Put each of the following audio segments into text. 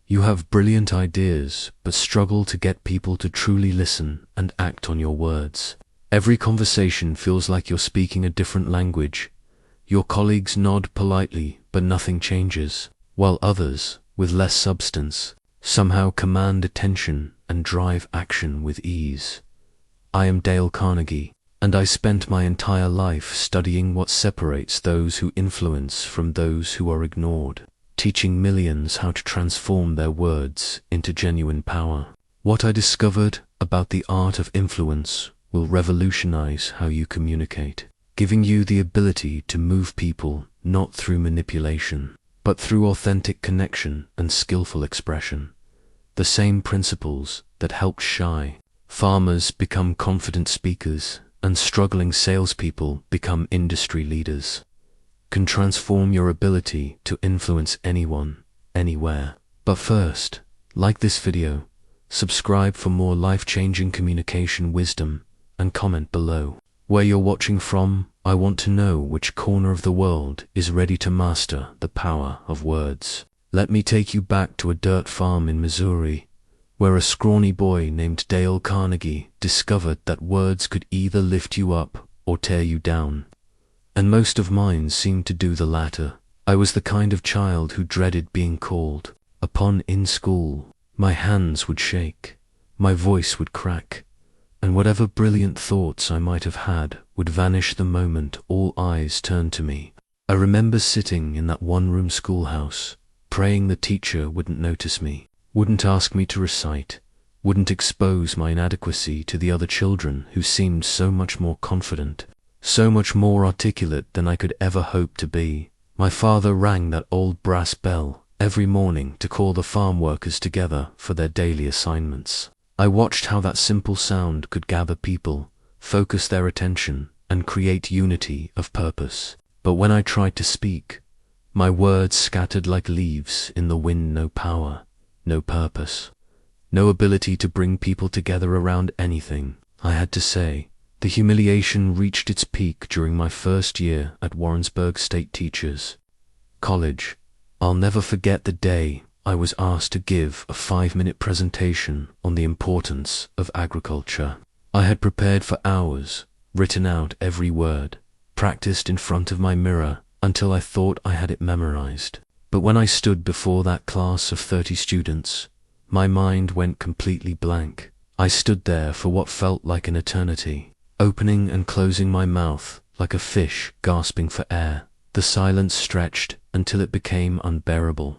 You have brilliant ideas, but struggle to get people to truly listen and act on your words. Every conversation feels like you're speaking a different language. Your colleagues nod politely, but nothing changes, while others, with less substance, somehow command attention and drive action with ease. I am Dale Carnegie, and I spent my entire life studying what separates those who influence from those who are ignored, teaching millions how to transform their words into genuine power. What I discovered about the art of influence will revolutionize how you communicate, giving you the ability to move people not through manipulation, but through authentic connection and skillful expression. The same principles that helped shy farmers become confident speakers and struggling salespeople become industry leaders can transform your ability to influence anyone, anywhere. But first, like this video, subscribe for more life-changing communication wisdom, and comment below. Where you're watching from, I want to know which corner of the world is ready to master the power of words. Let me take you back to a dirt farm in Missouri, where a scrawny boy named Dale Carnegie discovered that words could either lift you up or tear you down. And most of mine seemed to do the latter. I was the kind of child who dreaded being called upon in school. My hands would shake, my voice would crack, and whatever brilliant thoughts I might have had would vanish the moment all eyes turned to me. I remember sitting in that one-room schoolhouse, praying the teacher wouldn't notice me, wouldn't ask me to recite, wouldn't expose my inadequacy to the other children who seemed so much more confident, so much more articulate than I could ever hope to be. My father rang that old brass bell every morning to call the farm workers together for their daily assignments. I watched how that simple sound could gather people, focus their attention, and create unity of purpose. But when I tried to speak, my words scattered like leaves in the wind. No power, no purpose, no ability to bring people together around anything I had to say. The humiliation reached its peak during my first year at Warrensburg State Teachers College. I'll never forget the day I was asked to give a 5-minute presentation on the importance of agriculture. I had prepared for hours, written out every word, practiced in front of my mirror until I thought I had it memorized. But when I stood before that class of 30 students, my mind went completely blank. I stood there for what felt like an eternity, opening and closing my mouth like a fish gasping for air. The silence stretched until it became unbearable.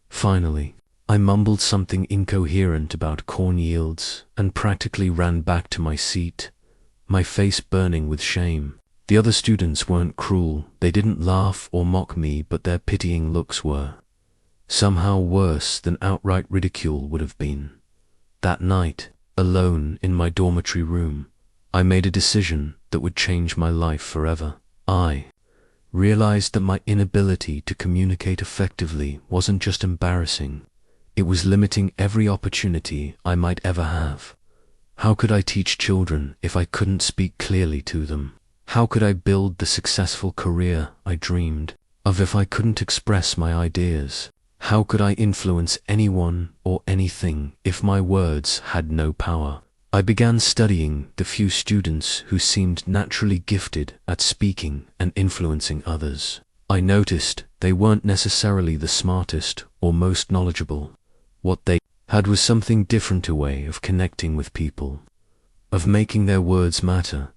Finally, I mumbled something incoherent about corn yields and practically ran back to my seat, my face burning with shame. The other students weren't cruel. They didn't laugh or mock me, but their pitying looks were somehow worse than outright ridicule would have been. That night, alone in my dormitory room, I made a decision that would change my life forever. I realized that my inability to communicate effectively wasn't just embarrassing, it was limiting every opportunity I might ever have. How could I teach children if I couldn't speak clearly to them? How could I build the successful career I dreamed of if I couldn't express my ideas? How could I influence anyone or anything if my words had no power? I began studying the few students who seemed naturally gifted at speaking and influencing others. I noticed they weren't necessarily the smartest or most knowledgeable. What they had was something different, a way of connecting with people, of making their words matter,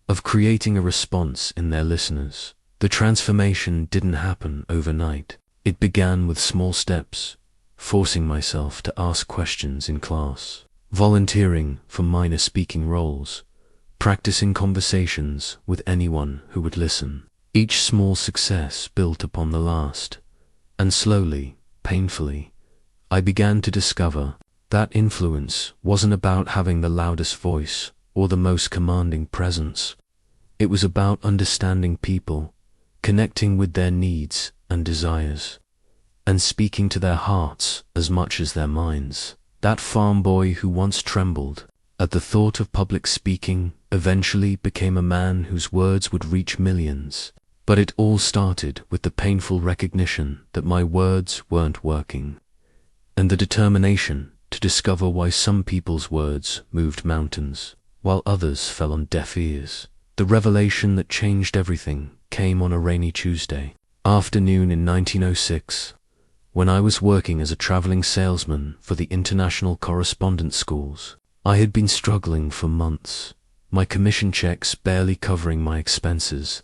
of creating a response in their listeners. The transformation didn't happen overnight. It began with small steps, forcing myself to ask questions in class, volunteering for minor speaking roles, practicing conversations with anyone who would listen. Each small success built upon the last, and slowly, painfully, I began to discover that influence wasn't about having the loudest voice or the most commanding presence. It was about understanding people, connecting with their needs and desires, and speaking to their hearts as much as their minds. That farm boy who once trembled at the thought of public speaking eventually became a man whose words would reach millions. But it all started with the painful recognition that my words weren't working. and the determination to discover why some people's words moved mountains, while others fell on deaf ears. The revelation that changed everything came on a rainy Tuesday afternoon in 1906, when I was working as a traveling salesman for the international correspondence schools. I had been struggling for months, my commission checks barely covering my expenses,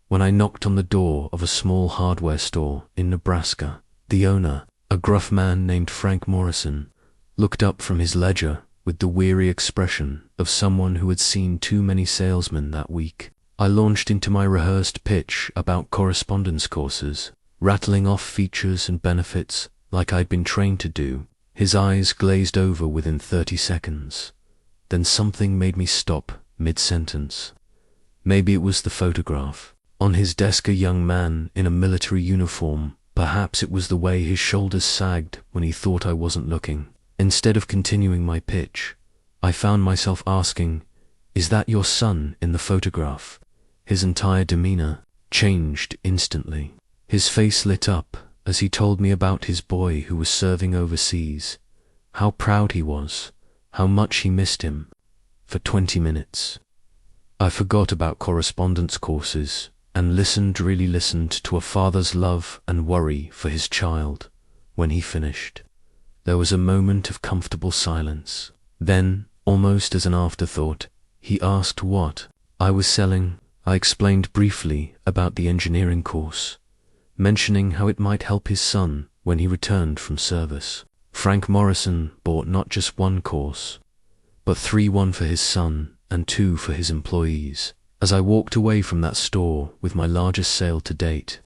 when I knocked on the door of a small hardware store in Nebraska. The owner, a gruff man named Frank Morrison, looked up from his ledger with the weary expression of someone who had seen too many salesmen that week. I launched into my rehearsed pitch about correspondence courses, rattling off features and benefits like I'd been trained to do. His eyes glazed over within 30 seconds. Then something made me stop mid-sentence. Maybe it was the photograph. On his desk, a young man in a military uniform. Perhaps it was the way his shoulders sagged when he thought I wasn't looking. Instead of continuing my pitch, I found myself asking, "Is that your son in the photograph?" His entire demeanor changed instantly. His face lit up as he told me about his boy who was serving overseas, how proud he was, how much he missed him. For 20 minutes, I forgot about correspondence courses and really listened to a father's love and worry for his child. When he finished, there was a moment of comfortable silence. Then, almost as an afterthought, he asked what I was selling. I explained briefly about the engineering course, mentioning how it might help his son when he returned from service. Frank Morrison bought not just one course, but 3, one for his son and 2 for his employees. As I walked away from that store with my largest sale to date,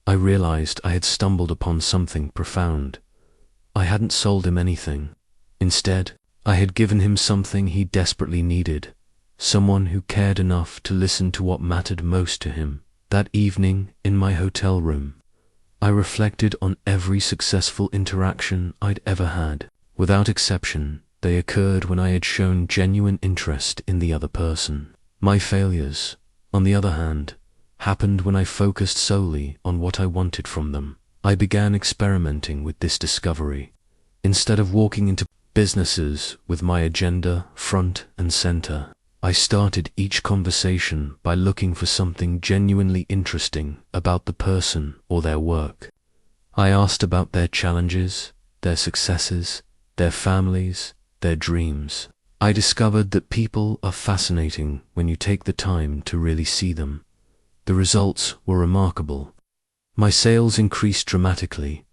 I realized I had stumbled upon something profound. I hadn't sold him anything. Instead, I had given him something he desperately needed, someone who cared enough to listen to what mattered most to him. That evening, in my hotel room, I reflected on every successful interaction I'd ever had. Without exception, they occurred when I had shown genuine interest in the other person. My failures, on the other hand, happened when I focused solely on what I wanted from them. I began experimenting with this discovery. Instead of walking into businesses with my agenda front and center, I started each conversation by looking for something genuinely interesting about the person or their work. I asked about their challenges, their successes, their families, their dreams. I discovered that people are fascinating when you take the time to really see them. The results were remarkable. My sales increased dramatically,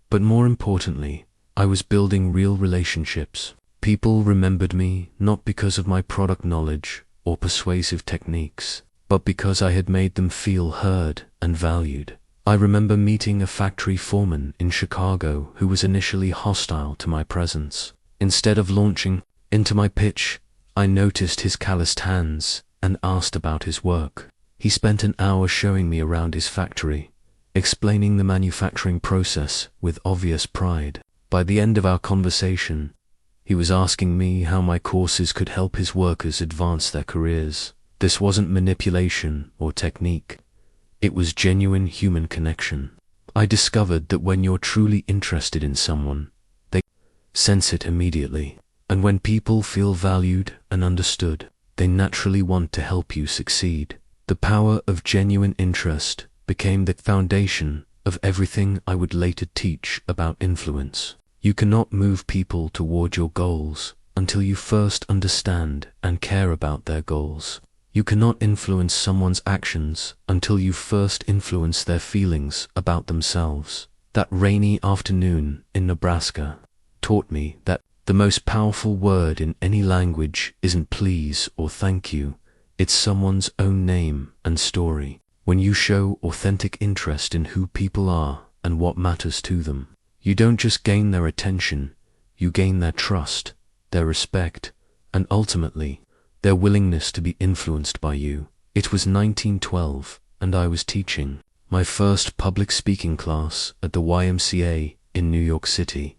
but more importantly, I was building real relationships. People remembered me not because of my product knowledge or persuasive techniques, but because I had made them feel heard and valued. I remember meeting a factory foreman in Chicago who was initially hostile to my presence. Instead of launching into my pitch, I noticed his calloused hands and asked about his work. He spent an hour showing me around his factory, explaining the manufacturing process with obvious pride. By the end of our conversation, he was asking me how my courses could help his workers advance their careers. This wasn't manipulation or technique. It was genuine human connection. I discovered that when you're truly interested in someone, they sense it immediately. And when people feel valued and understood, they naturally want to help you succeed. The power of genuine interest became the foundation of everything I would later teach about influence. You cannot move people toward your goals until you first understand and care about their goals. You cannot influence someone's actions until you first influence their feelings about themselves. That rainy afternoon in Nebraska taught me that the most powerful word in any language isn't please or thank you. It's someone's own name and story. When you show authentic interest in who people are and what matters to them, you don't just gain their attention, you gain their trust, their respect, and ultimately, their willingness to be influenced by you. It was 1912, and I was teaching my first public speaking class at the YMCA in New York City,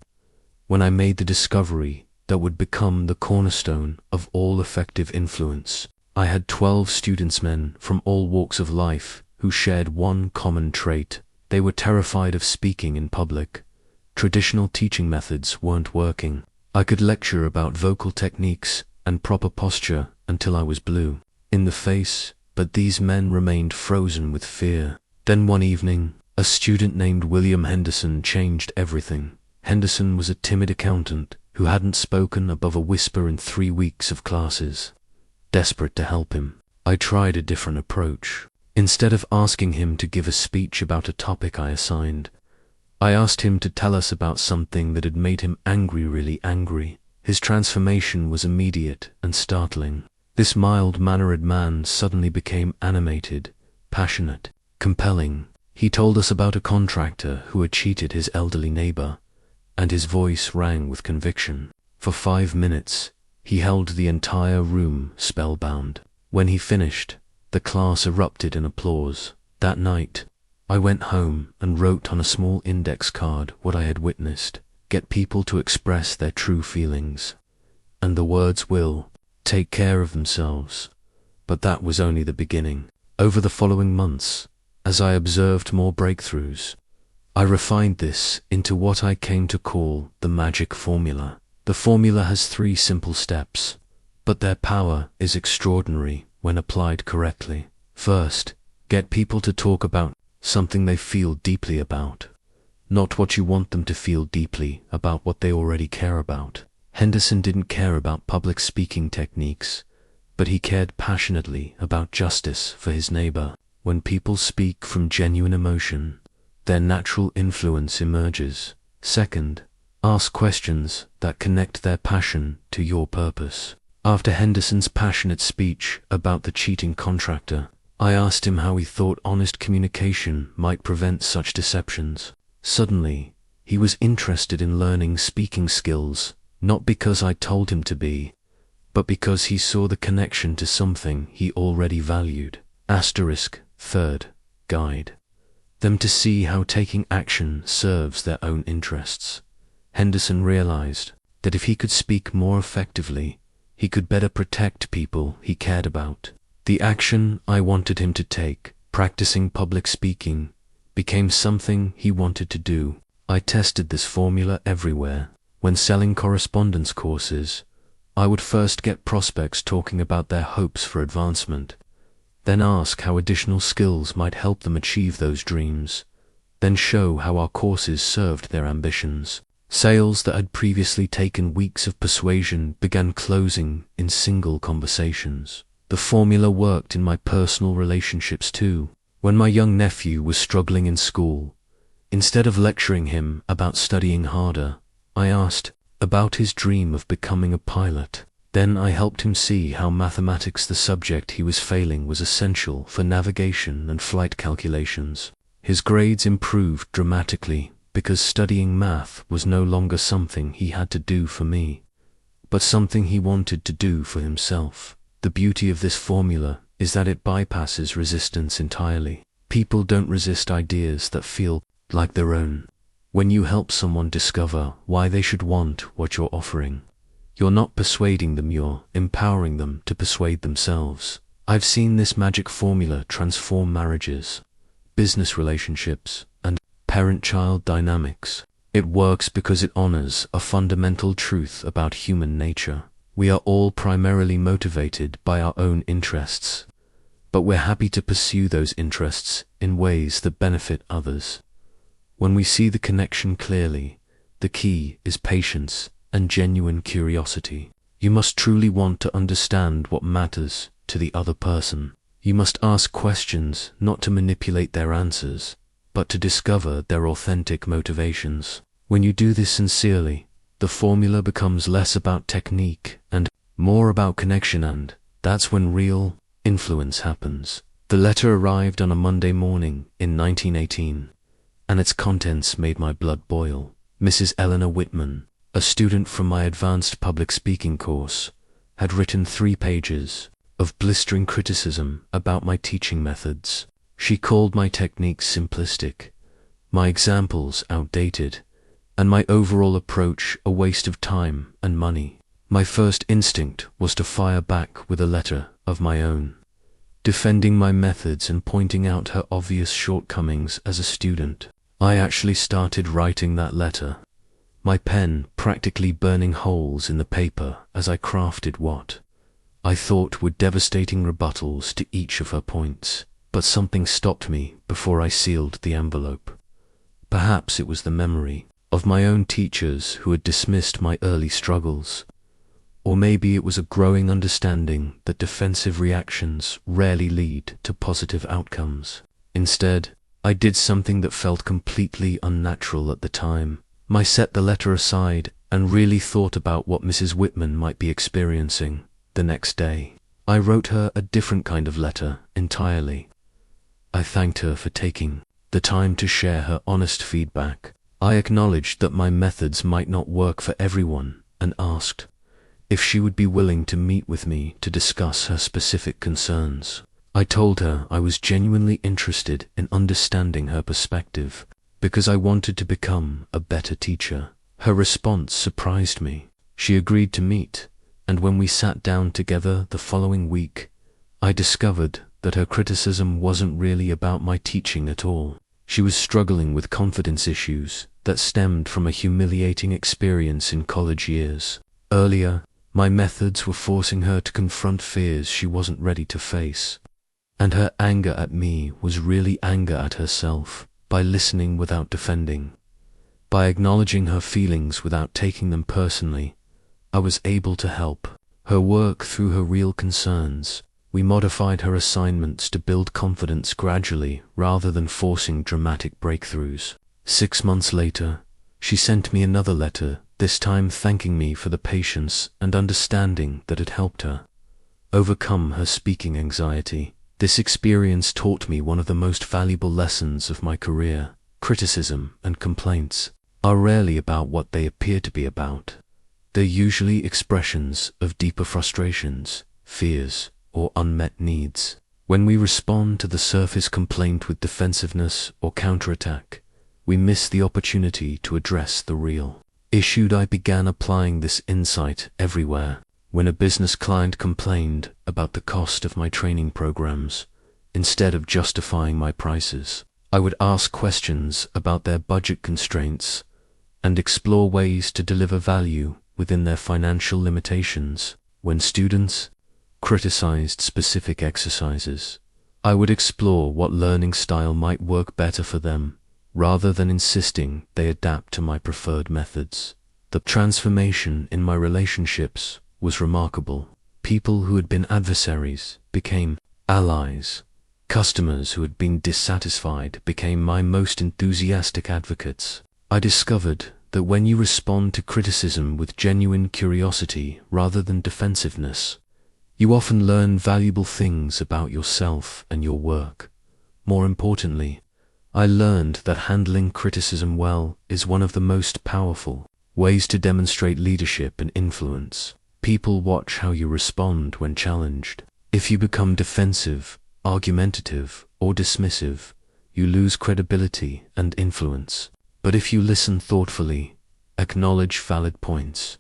when I made the discovery that would become the cornerstone of all effective influence. I had 12 students, men from all walks of life, who shared one common trait. They were terrified of speaking in public, Traditional teaching methods weren't working. I could lecture about vocal techniques and proper posture until I was blue in the face, but these men remained frozen with fear. Then one evening, a student named William Henderson changed everything. Henderson was a timid accountant who hadn't spoken above a whisper in 3 weeks of classes. Desperate to help him, I tried a different approach. Instead of asking him to give a speech about a topic I assigned, I asked him to tell us about something that had made him angry, really angry. His transformation was immediate and startling. This mild-mannered man suddenly became animated, passionate, compelling. He told us about a contractor who had cheated his elderly neighbor, and his voice rang with conviction. For 5 minutes, he held the entire room spellbound. When he finished, the class erupted in applause. That night, I went home and wrote on a small index card what I had witnessed. Get people to express their true feelings, and the words will take care of themselves. But that was only the beginning. Over the following months, as I observed more breakthroughs, I refined this into what I came to call the magic formula. The formula has 3 simple steps, but their power is extraordinary when applied correctly. First, get people to talk about something they feel deeply about, not what you want them to feel deeply about what they already care about. Henderson didn't care about public speaking techniques, but he cared passionately about justice for his neighbor. When people speak from genuine emotion, their natural influence emerges. Second, ask questions that connect their passion to your purpose. After Henderson's passionate speech about the cheating contractor, I asked him how he thought honest communication might prevent such deceptions. Suddenly, he was interested in learning speaking skills, not because I told him to be, but because he saw the connection to something he already valued. Third, guide them to see how taking action serves their own interests. Henderson realized that if he could speak more effectively, he could better protect people he cared about. The action I wanted him to take, practicing public speaking, became something he wanted to do. I tested this formula everywhere. When selling correspondence courses, I would first get prospects talking about their hopes for advancement, then ask how additional skills might help them achieve those dreams, then show how our courses served their ambitions. Sales that had previously taken weeks of persuasion began closing in single conversations. The formula worked in my personal relationships too. When my young nephew was struggling in school, instead of lecturing him about studying harder, I asked about his dream of becoming a pilot. Then I helped him see how mathematics, the subject he was failing, was essential for navigation and flight calculations. His grades improved dramatically because studying math was no longer something he had to do for me, but something he wanted to do for himself. The beauty of this formula is that it bypasses resistance entirely. People don't resist ideas that feel like their own. When you help someone discover why they should want what you're offering, you're not persuading them, you're empowering them to persuade themselves. I've seen this magic formula transform marriages, business relationships, and parent-child dynamics. It works because it honors a fundamental truth about human nature. We are all primarily motivated by our own interests, but we're happy to pursue those interests in ways that benefit others. When we see the connection clearly, the key is patience and genuine curiosity. You must truly want to understand what matters to the other person. You must ask questions not to manipulate their answers, but to discover their authentic motivations. When you do this sincerely, the formula becomes less about technique and more about connection, and that's when real influence happens. The letter arrived on a Monday morning in 1918, and its contents made my blood boil. Mrs. Eleanor Whitman, a student from my advanced public speaking course, had written 3 pages of blistering criticism about my teaching methods. She called my techniques simplistic, my examples outdated, and my overall approach a waste of time and money. My first instinct was to fire back with a letter of my own, defending my methods and pointing out her obvious shortcomings as a student. I actually started writing that letter my pen practically burning holes in the paper as I crafted what I thought were devastating rebuttals to each of her points. But something stopped me before I sealed the envelope. Perhaps it was the memory of my own teachers who had dismissed my early struggles. Or maybe it was a growing understanding that defensive reactions rarely lead to positive outcomes. Instead, I did something that felt completely unnatural at the time. I set the letter aside and really thought about what Mrs. Whitman might be experiencing the next day. I wrote her a different kind of letter entirely. I thanked her for taking the time to share her honest feedback. I acknowledged that my methods might not work for everyone and asked if she would be willing to meet with me to discuss her specific concerns. I told her I was genuinely interested in understanding her perspective because I wanted to become a better teacher. Her response surprised me. She agreed to meet, and when we sat down together the following week, I discovered that her criticism wasn't really about my teaching at all. She was struggling with confidence issues that stemmed from a humiliating experience in college years. Earlier, my methods were forcing her to confront fears she wasn't ready to face. And her anger at me was really anger at herself. By listening without defending, by acknowledging her feelings without taking them personally, I was able to help her work through her real concerns. We modified her assignments to build confidence gradually rather than forcing dramatic breakthroughs. 6 months later, she sent me another letter, this time thanking me for the patience and understanding that had helped her overcome her speaking anxiety. This experience taught me one of the most valuable lessons of my career. Criticism and complaints are rarely about what they appear to be about. They're usually expressions of deeper frustrations, fears, or unmet needs. When we respond to the surface complaint with defensiveness or counterattack, we miss the opportunity to address the real issue. I began applying this insight everywhere. When a business client complained about the cost of my training programs, instead of justifying my prices, I would ask questions about their budget constraints and explore ways to deliver value within their financial limitations. When students criticized specific exercises, I would explore what learning style might work better for them, rather than insisting they adapt to my preferred methods. The transformation in my relationships was remarkable. People who had been adversaries became allies. Customers who had been dissatisfied became my most enthusiastic advocates. I discovered that when you respond to criticism with genuine curiosity rather than defensiveness, you often learn valuable things about yourself and your work. More importantly, I learned that handling criticism well is one of the most powerful ways to demonstrate leadership and influence. People watch how you respond when challenged. If you become defensive, argumentative, or dismissive, you lose credibility and influence. But if you listen thoughtfully, acknowledge valid points,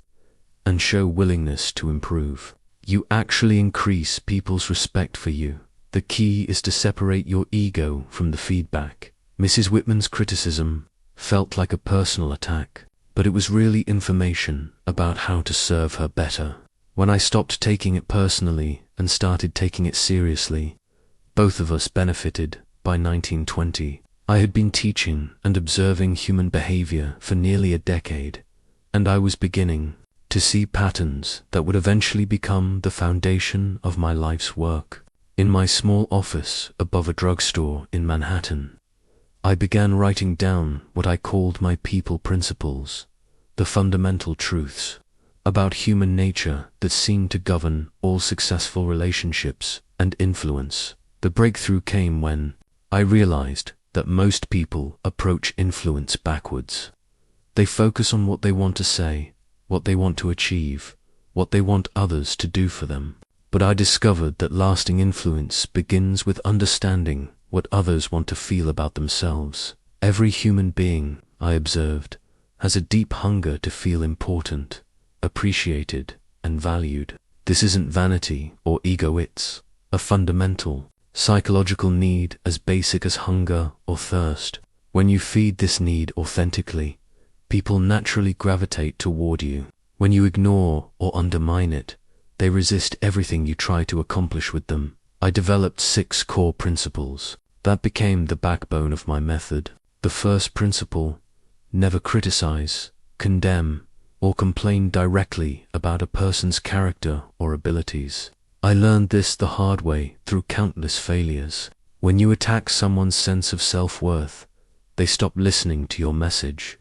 and show willingness to improve, you actually increase people's respect for you. The key is to separate your ego from the feedback. Mrs. Whitman's criticism felt like a personal attack, but it was really information about how to serve her better. When I stopped taking it personally and started taking it seriously, both of us benefited. By 1920, I had been teaching and observing human behavior for nearly a decade, and I was beginning to see patterns that would eventually become the foundation of my life's work. In my small office above a drugstore in Manhattan, I began writing down what I called my people principles, the fundamental truths about human nature that seemed to govern all successful relationships and influence. The breakthrough came when I realized that most people approach influence backwards. They focus on what they want to say, what they want to achieve, what they want others to do for them. But I discovered that lasting influence begins with understanding what others want to feel about themselves. Every human being, I observed, has a deep hunger to feel important, appreciated, and valued. This isn't vanity or ego, it's a fundamental psychological need as basic as hunger or thirst. When you feed this need authentically, people naturally gravitate toward you. When you ignore or undermine it, they resist everything you try to accomplish with them. I developed 6 core principles that became the backbone of my method. The first principle: never criticize, condemn, or complain directly about a person's character or abilities. I learned this the hard way through countless failures. When you attack someone's sense of self-worth, they stop listening to your message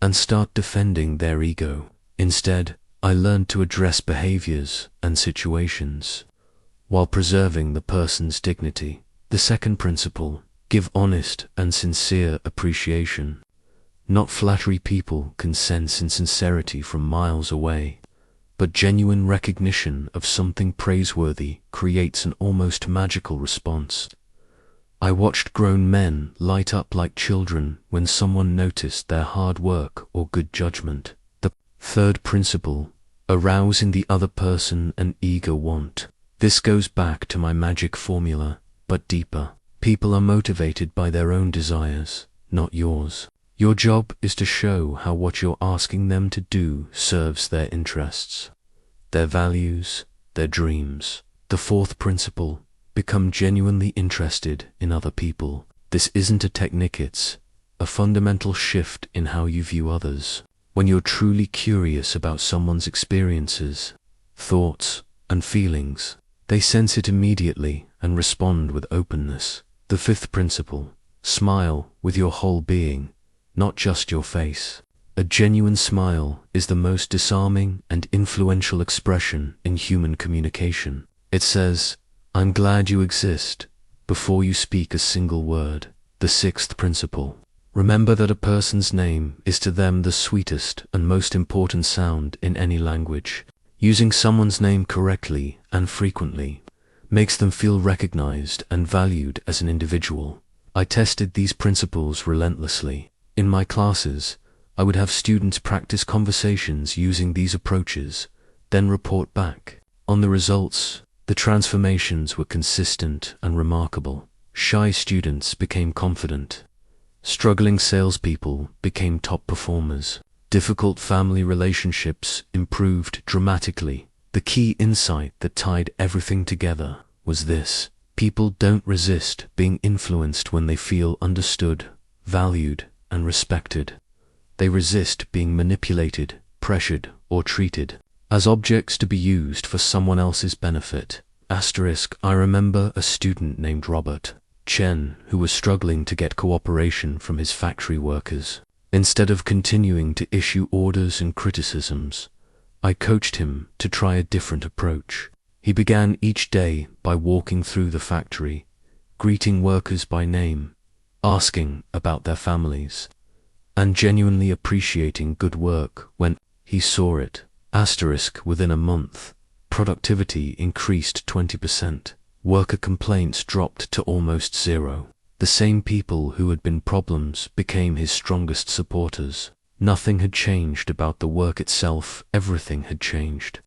and start defending their ego. Instead, I learned to address behaviors and situations while preserving the person's dignity. The second principle: give honest and sincere appreciation. Not flattery. People can sense insincerity from miles away, but genuine recognition of something praiseworthy creates an almost magical response. I watched grown men light up like children when someone noticed their hard work or good judgment. The third principle: arouse in the other person an eager want. This goes back to my magic formula, but deeper. People are motivated by their own desires, not yours. Your job is to show how what you're asking them to do serves their interests, their values, their dreams. The fourth principle: become genuinely interested in other people. This isn't a technique, it's a fundamental shift in how you view others. When you're truly curious about someone's experiences, thoughts, and feelings, they sense it immediately and respond with openness. The fifth principle: smile with your whole being, not just your face. A genuine smile is the most disarming and influential expression in human communication. It says, "I'm glad you exist," before you speak a single word. The sixth principle: remember that a person's name is to them the sweetest and most important sound in any language. Using someone's name correctly and frequently makes them feel recognized and valued as an individual. I tested these principles relentlessly. In my classes, I would have students practice conversations using these approaches, then report back on the results. The transformations were consistent and remarkable. Shy students became confident. Struggling salespeople became top performers. Difficult family relationships improved dramatically. The key insight that tied everything together was this: people don't resist being influenced when they feel understood, valued, and respected. They resist being manipulated, pressured, or treated as objects to be used for someone else's benefit. I remember a student named Robert Chen who was struggling to get cooperation from his factory workers. Instead of continuing to issue orders and criticisms, I coached him to try a different approach. He began each day by walking through the factory, greeting workers by name, asking about their families, and genuinely appreciating good work when he saw it. Within a month, productivity increased 20%. Worker complaints dropped to almost zero. The same people who had been problems became his strongest supporters. Nothing had changed about the work itself, everything had changed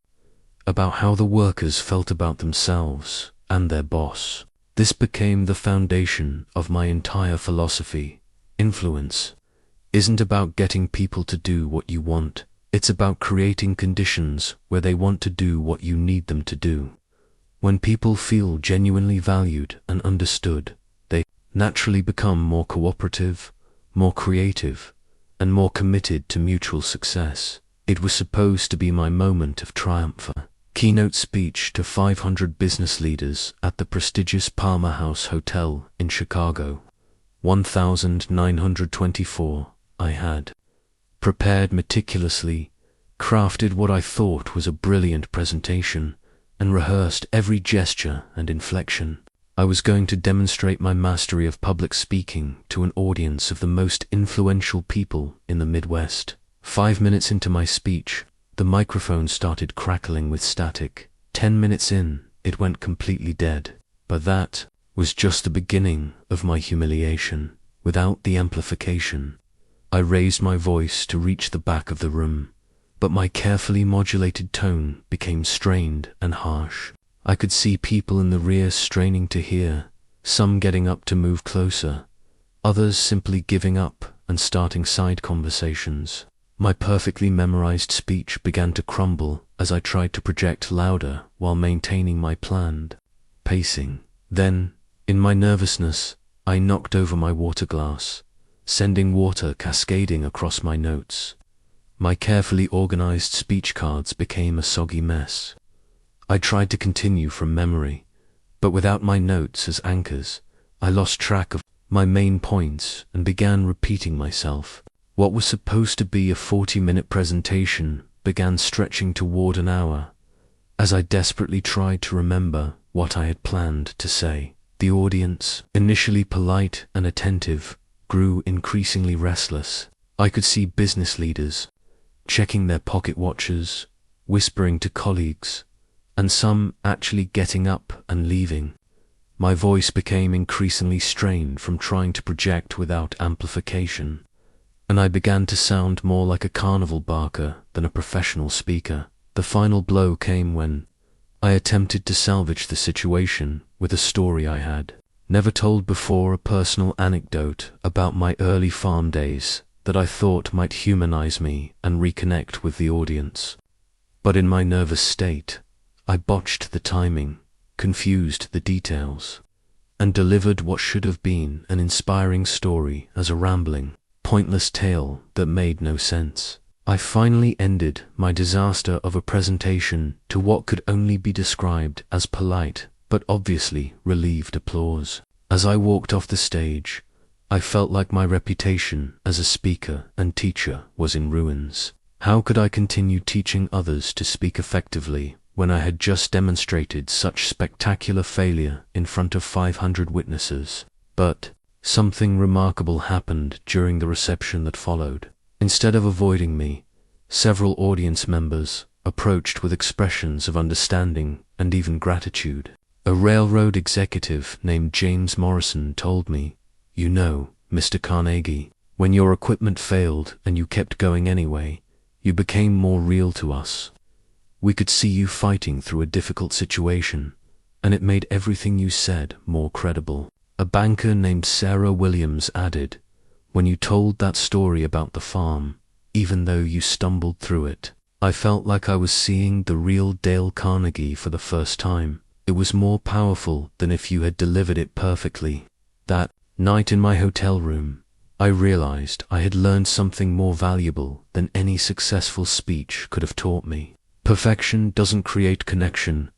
about how the workers felt about themselves and their boss. This became the foundation of my entire philosophy. Influence isn't about getting people to do what you want. It's about creating conditions where they want to do what you need them to do. When people feel genuinely valued and understood, they naturally become more cooperative, more creative, and more committed to mutual success. It was supposed to be my moment of triumph. Keynote speech to 500 business leaders at the prestigious Palmer House Hotel in Chicago. 1924. I had prepared meticulously, crafted what I thought was a brilliant presentation, and rehearsed every gesture and inflection. I was going to demonstrate my mastery of public speaking to an audience of the most influential people in the Midwest. 5 minutes into my speech, the microphone started crackling with static. 10 minutes in, it went completely dead. But that was just the beginning of my humiliation. Without the amplification, I raised my voice to reach the back of the room, but my carefully modulated tone became strained and harsh. I could see people in the rear straining to hear, some getting up to move closer, others simply giving up and starting side conversations. My perfectly memorized speech began to crumble as I tried to project louder while maintaining my planned pacing. Then, in my nervousness, I knocked over my water glass, sending water cascading across my notes. My carefully organized speech cards became a soggy mess. I tried to continue from memory, but without my notes as anchors, I lost track of my main points and began repeating myself. What was supposed to be a 40-minute presentation began stretching toward an hour, as I desperately tried to remember what I had planned to say. The audience, initially polite and attentive, grew increasingly restless. I could see business leaders checking their pocket watches, whispering to colleagues, and some actually getting up and leaving. My voice became increasingly strained from trying to project without amplification, and I began to sound more like a carnival barker than a professional speaker. The final blow came when I attempted to salvage the situation with a story I had never told before, a personal anecdote about my early farm days that I thought might humanize me and reconnect with the audience. But in my nervous state, I botched the timing, confused the details, and delivered what should have been an inspiring story as a rambling, pointless tale that made no sense. I finally ended my disaster of a presentation to what could only be described as polite but obviously relieved applause. As I walked off the stage, I felt like my reputation as a speaker and teacher was in ruins. How could I continue teaching others to speak effectively when I had just demonstrated such spectacular failure in front of 500 witnesses? But something remarkable happened during the reception that followed. Instead of avoiding me, several audience members approached with expressions of understanding and even gratitude. A railroad executive named James Morrison told me, "You know, Mr. Carnegie, when your equipment failed and you kept going anyway, you became more real to us. We could see you fighting through a difficult situation, and it made everything you said more credible." A banker named Sarah Williams added, "When you told that story about the farm, even though you stumbled through it, I felt like I was seeing the real Dale Carnegie for the first time. It was more powerful than if you had delivered it perfectly." That night in my hotel room, I realized I had learned something more valuable than any successful speech could have taught me. Perfection doesn't create connection.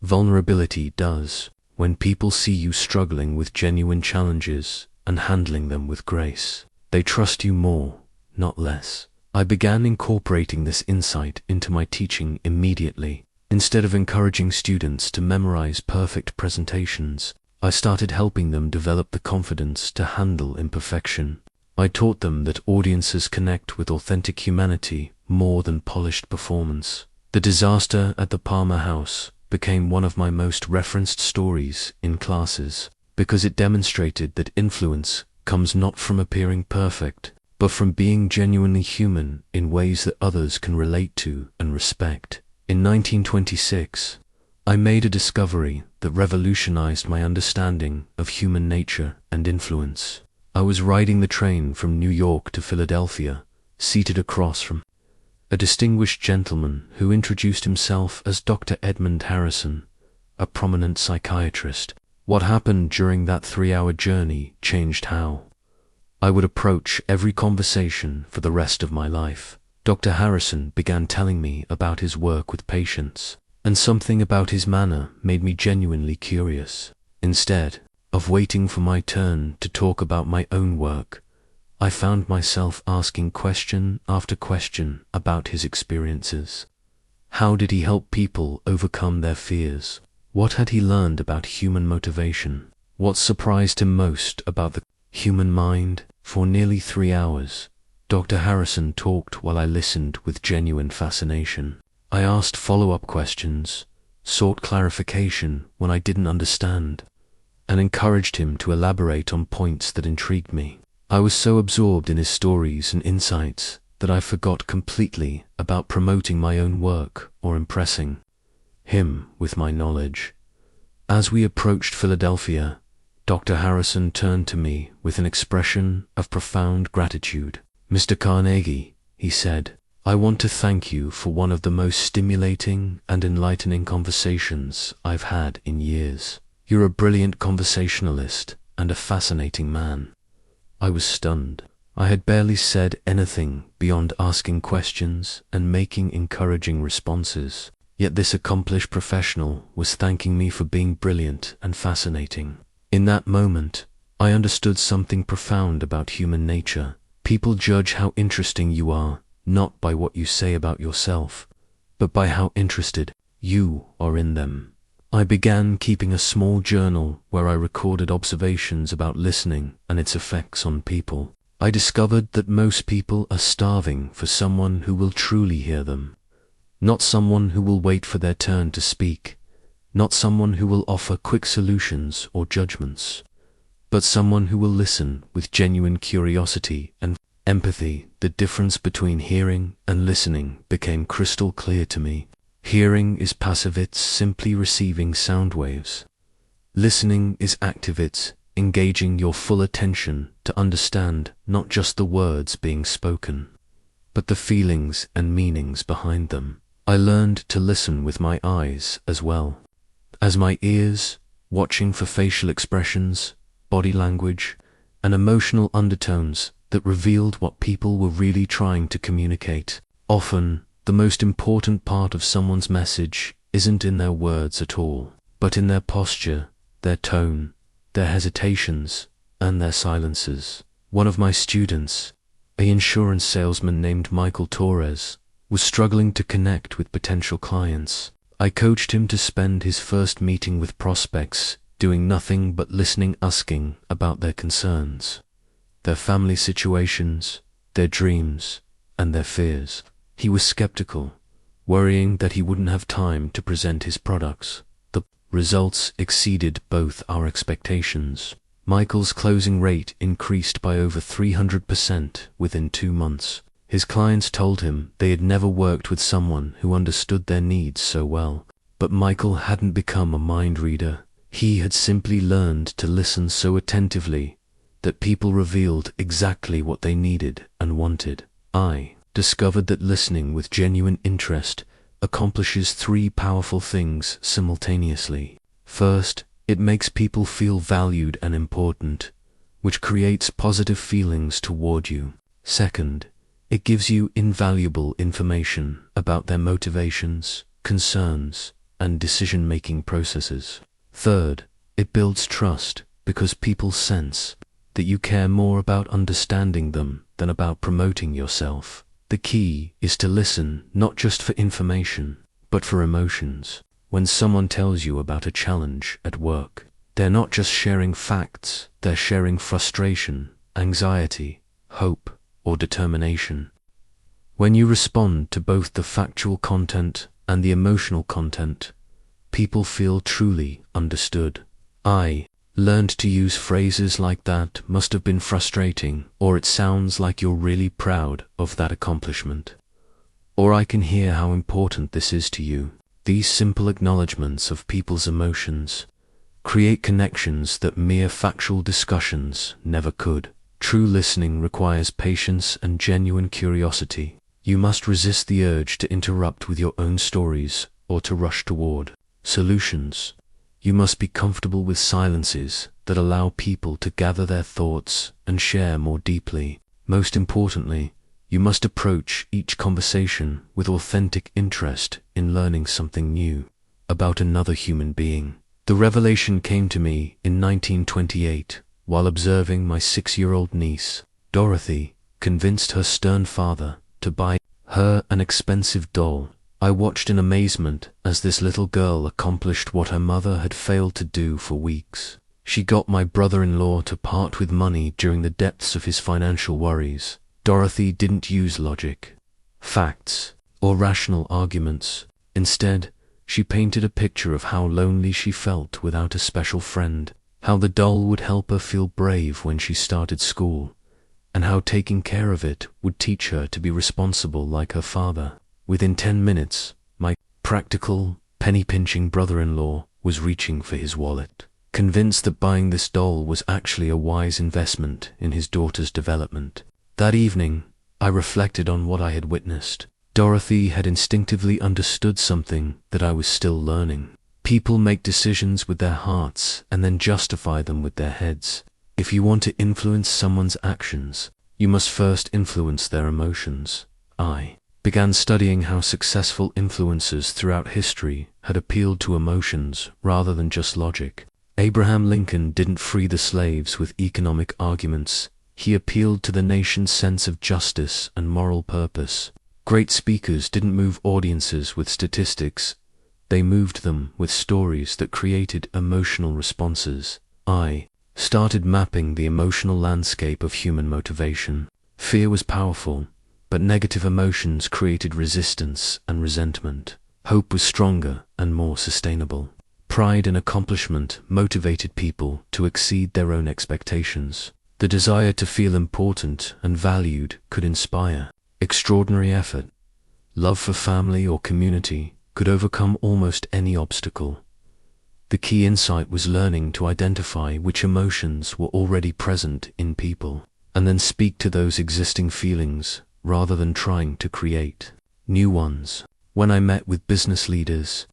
Vulnerability does. When people see you struggling with genuine challenges and handling them with grace, they trust you more, not less. I began incorporating this insight into my teaching immediately. Instead of encouraging students to memorize perfect presentations, I started helping them develop the confidence to handle imperfection. I taught them that audiences connect with authentic humanity more than polished performance. The disaster at the Palmer House became one of my most referenced stories in classes because it demonstrated that influence comes not from appearing perfect, but from being genuinely human in ways that others can relate to and respect. In 1926, I made a discovery that revolutionized my understanding of human nature and influence. I was riding the train from New York to Philadelphia, seated across from a distinguished gentleman who introduced himself as Dr. Edmund Harrison, a prominent psychiatrist. What happened during that 3-hour journey changed how I would approach every conversation for the rest of my life. Dr. Harrison began telling me about his work with patients, and something about his manner made me genuinely curious. Instead of waiting for my turn to talk about my own work, I found myself asking question after question about his experiences. How did he help people overcome their fears? What had he learned about human motivation? What surprised him most about the human mind? For nearly 3 hours, Dr. Harrison talked while I listened with genuine fascination. I asked follow-up questions, sought clarification when I didn't understand, and encouraged him to elaborate on points that intrigued me. I was so absorbed in his stories and insights that I forgot completely about promoting my own work or impressing him with my knowledge. As we approached Philadelphia, Dr. Harrison turned to me with an expression of profound gratitude. "Mr. Carnegie," he said, "I want to thank you for one of the most stimulating and enlightening conversations I've had in years. You're a brilliant conversationalist and a fascinating man." I was stunned. I had barely said anything beyond asking questions and making encouraging responses, yet this accomplished professional was thanking me for being brilliant and fascinating. In that moment, I understood something profound about human nature. People judge how interesting you are, not by what you say about yourself, but by how interested you are in them. I began keeping a small journal where I recorded observations about listening and its effects on people. I discovered that most people are starving for someone who will truly hear them, not someone who will wait for their turn to speak, not someone who will offer quick solutions or judgments, but someone who will listen with genuine curiosity and empathy. The difference between hearing and listening became crystal clear to me. Hearing is passive, it's simply receiving sound waves. Listening is active, it's engaging your full attention to understand not just the words being spoken, but the feelings and meanings behind them. I learned to listen with my eyes as well as my ears, watching for facial expressions, body language, and emotional undertones that revealed what people were really trying to communicate. Often, the most important part of someone's message isn't in their words at all, but in their posture, their tone, their hesitations, and their silences. One of my students, an insurance salesman named Michael Torres, was struggling to connect with potential clients. I coached him to spend his first meeting with prospects doing nothing but listening, asking about their concerns, their family situations, their dreams, and their fears. He was skeptical, worrying that he wouldn't have time to present his products. The results exceeded both our expectations. Michael's closing rate increased by over 300% within 2 months. His clients told him they had never worked with someone who understood their needs so well. But Michael hadn't become a mind reader. He had simply learned to listen so attentively that people revealed exactly what they needed and wanted. I discovered that listening with genuine interest accomplishes 3 powerful things simultaneously. First, it makes people feel valued and important, which creates positive feelings toward you. Second, it gives you invaluable information about their motivations, concerns, and decision-making processes. Third, it builds trust because people sense that you care more about understanding them than about promoting yourself. The key is to listen not just for information, but for emotions. When someone tells you about a challenge at work, they're not just sharing facts, they're sharing frustration, anxiety, hope, or determination. When you respond to both the factual content and the emotional content, people feel truly understood. I learned to use phrases like "that must have been frustrating," or "it sounds like you're really proud of that accomplishment," or "I can hear how important this is to you." These simple acknowledgments of people's emotions create connections that mere factual discussions never could. True listening requires patience and genuine curiosity. You must resist the urge to interrupt with your own stories or to rush toward solutions. You must be comfortable with silences that allow people to gather their thoughts and share more deeply. Most importantly, you must approach each conversation with authentic interest in learning something new about another human being. The revelation came to me in 1928 while observing my 6-year-old niece. Dorothy convinced her stern father to buy her an expensive doll. I watched in amazement as this little girl accomplished what her mother had failed to do for weeks. She got my brother-in-law to part with money during the depths of his financial worries. Dorothy didn't use logic, facts, or rational arguments. Instead, she painted a picture of how lonely she felt without a special friend, how the doll would help her feel brave when she started school, and how taking care of it would teach her to be responsible like her father. Within 10 minutes, my practical, penny-pinching brother-in-law was reaching for his wallet. convinced that buying this doll was actually a wise investment in his daughter's development. That evening, I reflected on what I had witnessed. Dorothy had instinctively understood something that I was still learning. People make decisions with their hearts and then justify them with their heads. If you want to influence someone's actions, you must first influence their emotions. I began studying how successful influencers throughout history had appealed to emotions rather than just logic. Abraham Lincoln didn't free the slaves with economic arguments. He appealed to the nation's sense of justice and moral purpose. Great speakers didn't move audiences with statistics. They moved them with stories that created emotional responses. I started mapping the emotional landscape of human motivation. Fear was powerful, but negative emotions created resistance and resentment. Hope was stronger and more sustainable. Pride and accomplishment motivated people to exceed their own expectations. The desire to feel important and valued could inspire extraordinary effort. Love for family or community could overcome almost any obstacle. The key insight was learning to identify which emotions were already present in people, and then speak to those existing feelings rather than trying to create new ones. When I met with business leaders,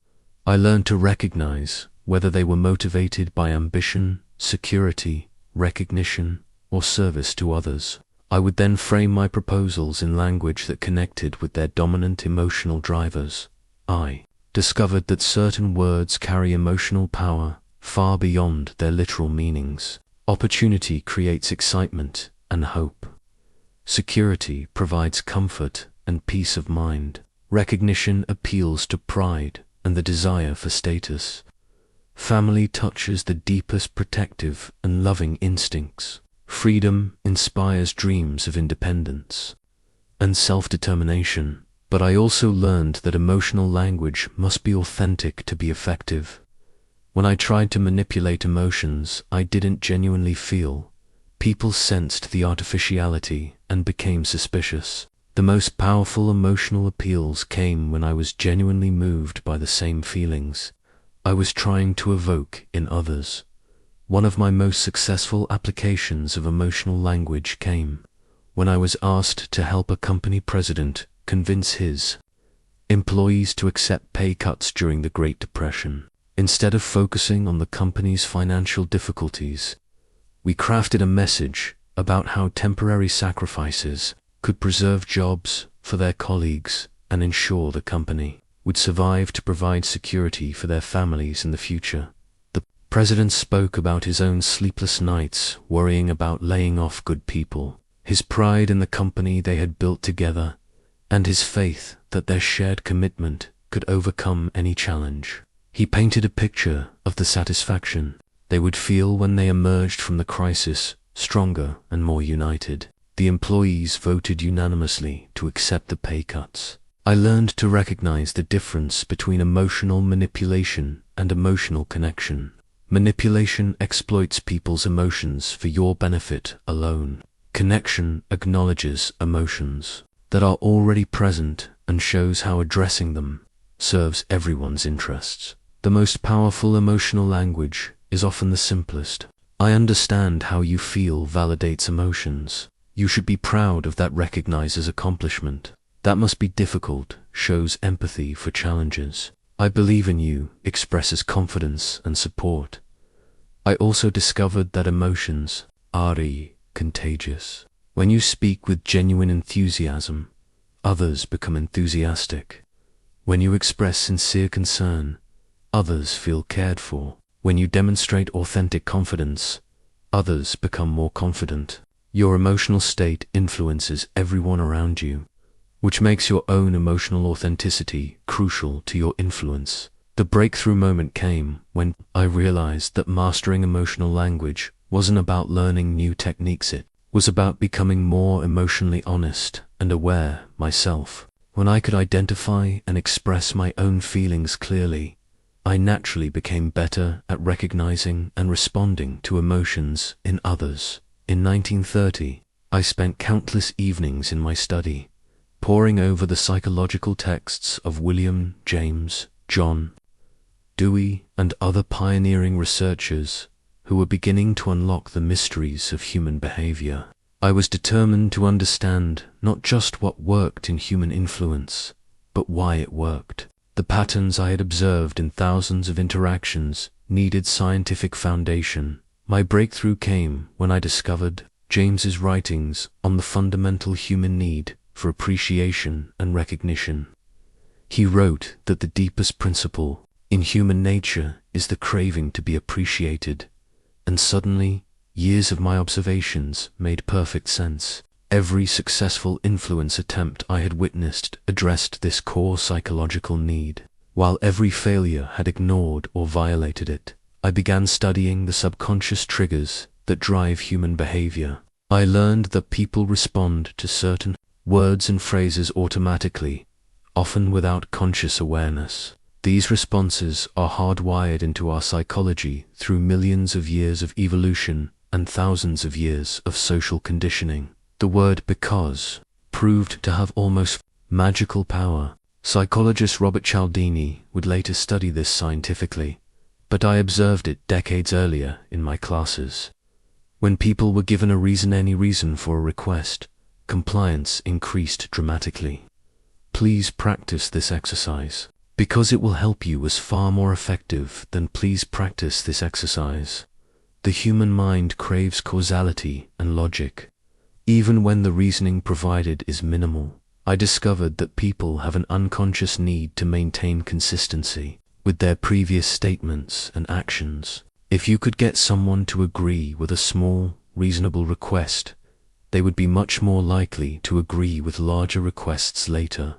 I learned to recognize whether they were motivated by ambition, security, recognition, or service to others. I would then frame my proposals in language that connected with their dominant emotional drivers. I discovered that certain words carry emotional power far beyond their literal meanings. Opportunity creates excitement and hope. Security provides comfort and peace of mind. Recognition appeals to pride and the desire for status. Family touches the deepest protective and loving instincts. Freedom inspires dreams of independence and self-determination. But I also learned that emotional language must be authentic to be effective. When I tried to manipulate emotions I didn't genuinely feel, people sensed the artificiality and became suspicious. The most powerful emotional appeals came when I was genuinely moved by the same feelings I was trying to evoke in others. One of my most successful applications of emotional language came when I was asked to help a company president convince his employees to accept pay cuts during the Great Depression. Instead of focusing on the company's financial difficulties, we crafted a message about how temporary sacrifices could preserve jobs for their colleagues and ensure the company would survive to provide security for their families in the future. The president spoke about his own sleepless nights worrying about laying off good people, his pride in the company they had built together, and his faith that their shared commitment could overcome any challenge. He painted a picture of the satisfaction they would feel when they emerged from the crisis stronger and more united. The employees voted unanimously to accept the pay cuts. I learned to recognize the difference between emotional manipulation and emotional connection. Manipulation exploits people's emotions for your benefit alone. Connection acknowledges emotions that are already present and shows how addressing them serves everyone's interests. The most powerful emotional language is often the simplest. I understand how you feel validates emotions. You should be proud of that recognizes accomplishment. That must be difficult, shows empathy for challenges. I believe in you expresses confidence and support. I also discovered that emotions are contagious. When you speak with genuine enthusiasm, others become enthusiastic. When you express sincere concern, others feel cared for. When you demonstrate authentic confidence, others become more confident. Your emotional state influences everyone around you, which makes your own emotional authenticity crucial to your influence. The breakthrough moment came when I realized that mastering emotional language wasn't about learning new techniques, it was about becoming more emotionally honest and aware myself. When I could identify and express my own feelings clearly, I naturally became better at recognizing and responding to emotions in others. In 1930, I spent countless evenings in my study, poring over the psychological texts of William James, John, Dewey, and other pioneering researchers who were beginning to unlock the mysteries of human behavior. I was determined to understand not just what worked in human influence, but why it worked. The patterns I had observed in thousands of interactions needed scientific foundation. My breakthrough came when I discovered James's writings on the fundamental human need for appreciation and recognition. He wrote that the deepest principle in human nature is the craving to be appreciated, and suddenly, years of my observations made perfect sense. Every successful influence attempt I had witnessed addressed this core psychological need, while every failure had ignored or violated it. I began studying the subconscious triggers that drive human behavior. I learned that people respond to certain words and phrases automatically, often without conscious awareness. These responses are hardwired into our psychology through millions of years of evolution and thousands of years of social conditioning. The word "because" proved to have almost magical power. Psychologist Robert Cialdini would later study this scientifically, but I observed it decades earlier in my classes. When people were given any reason for a request, compliance increased dramatically. Please practice this exercise. Because it will help you was far more effective than "please practice this exercise." The human mind craves causality and logic, even when the reasoning provided is minimal. I discovered that people have an unconscious need to maintain consistency with their previous statements and actions. If you could get someone to agree with a small, reasonable request, they would be much more likely to agree with larger requests later,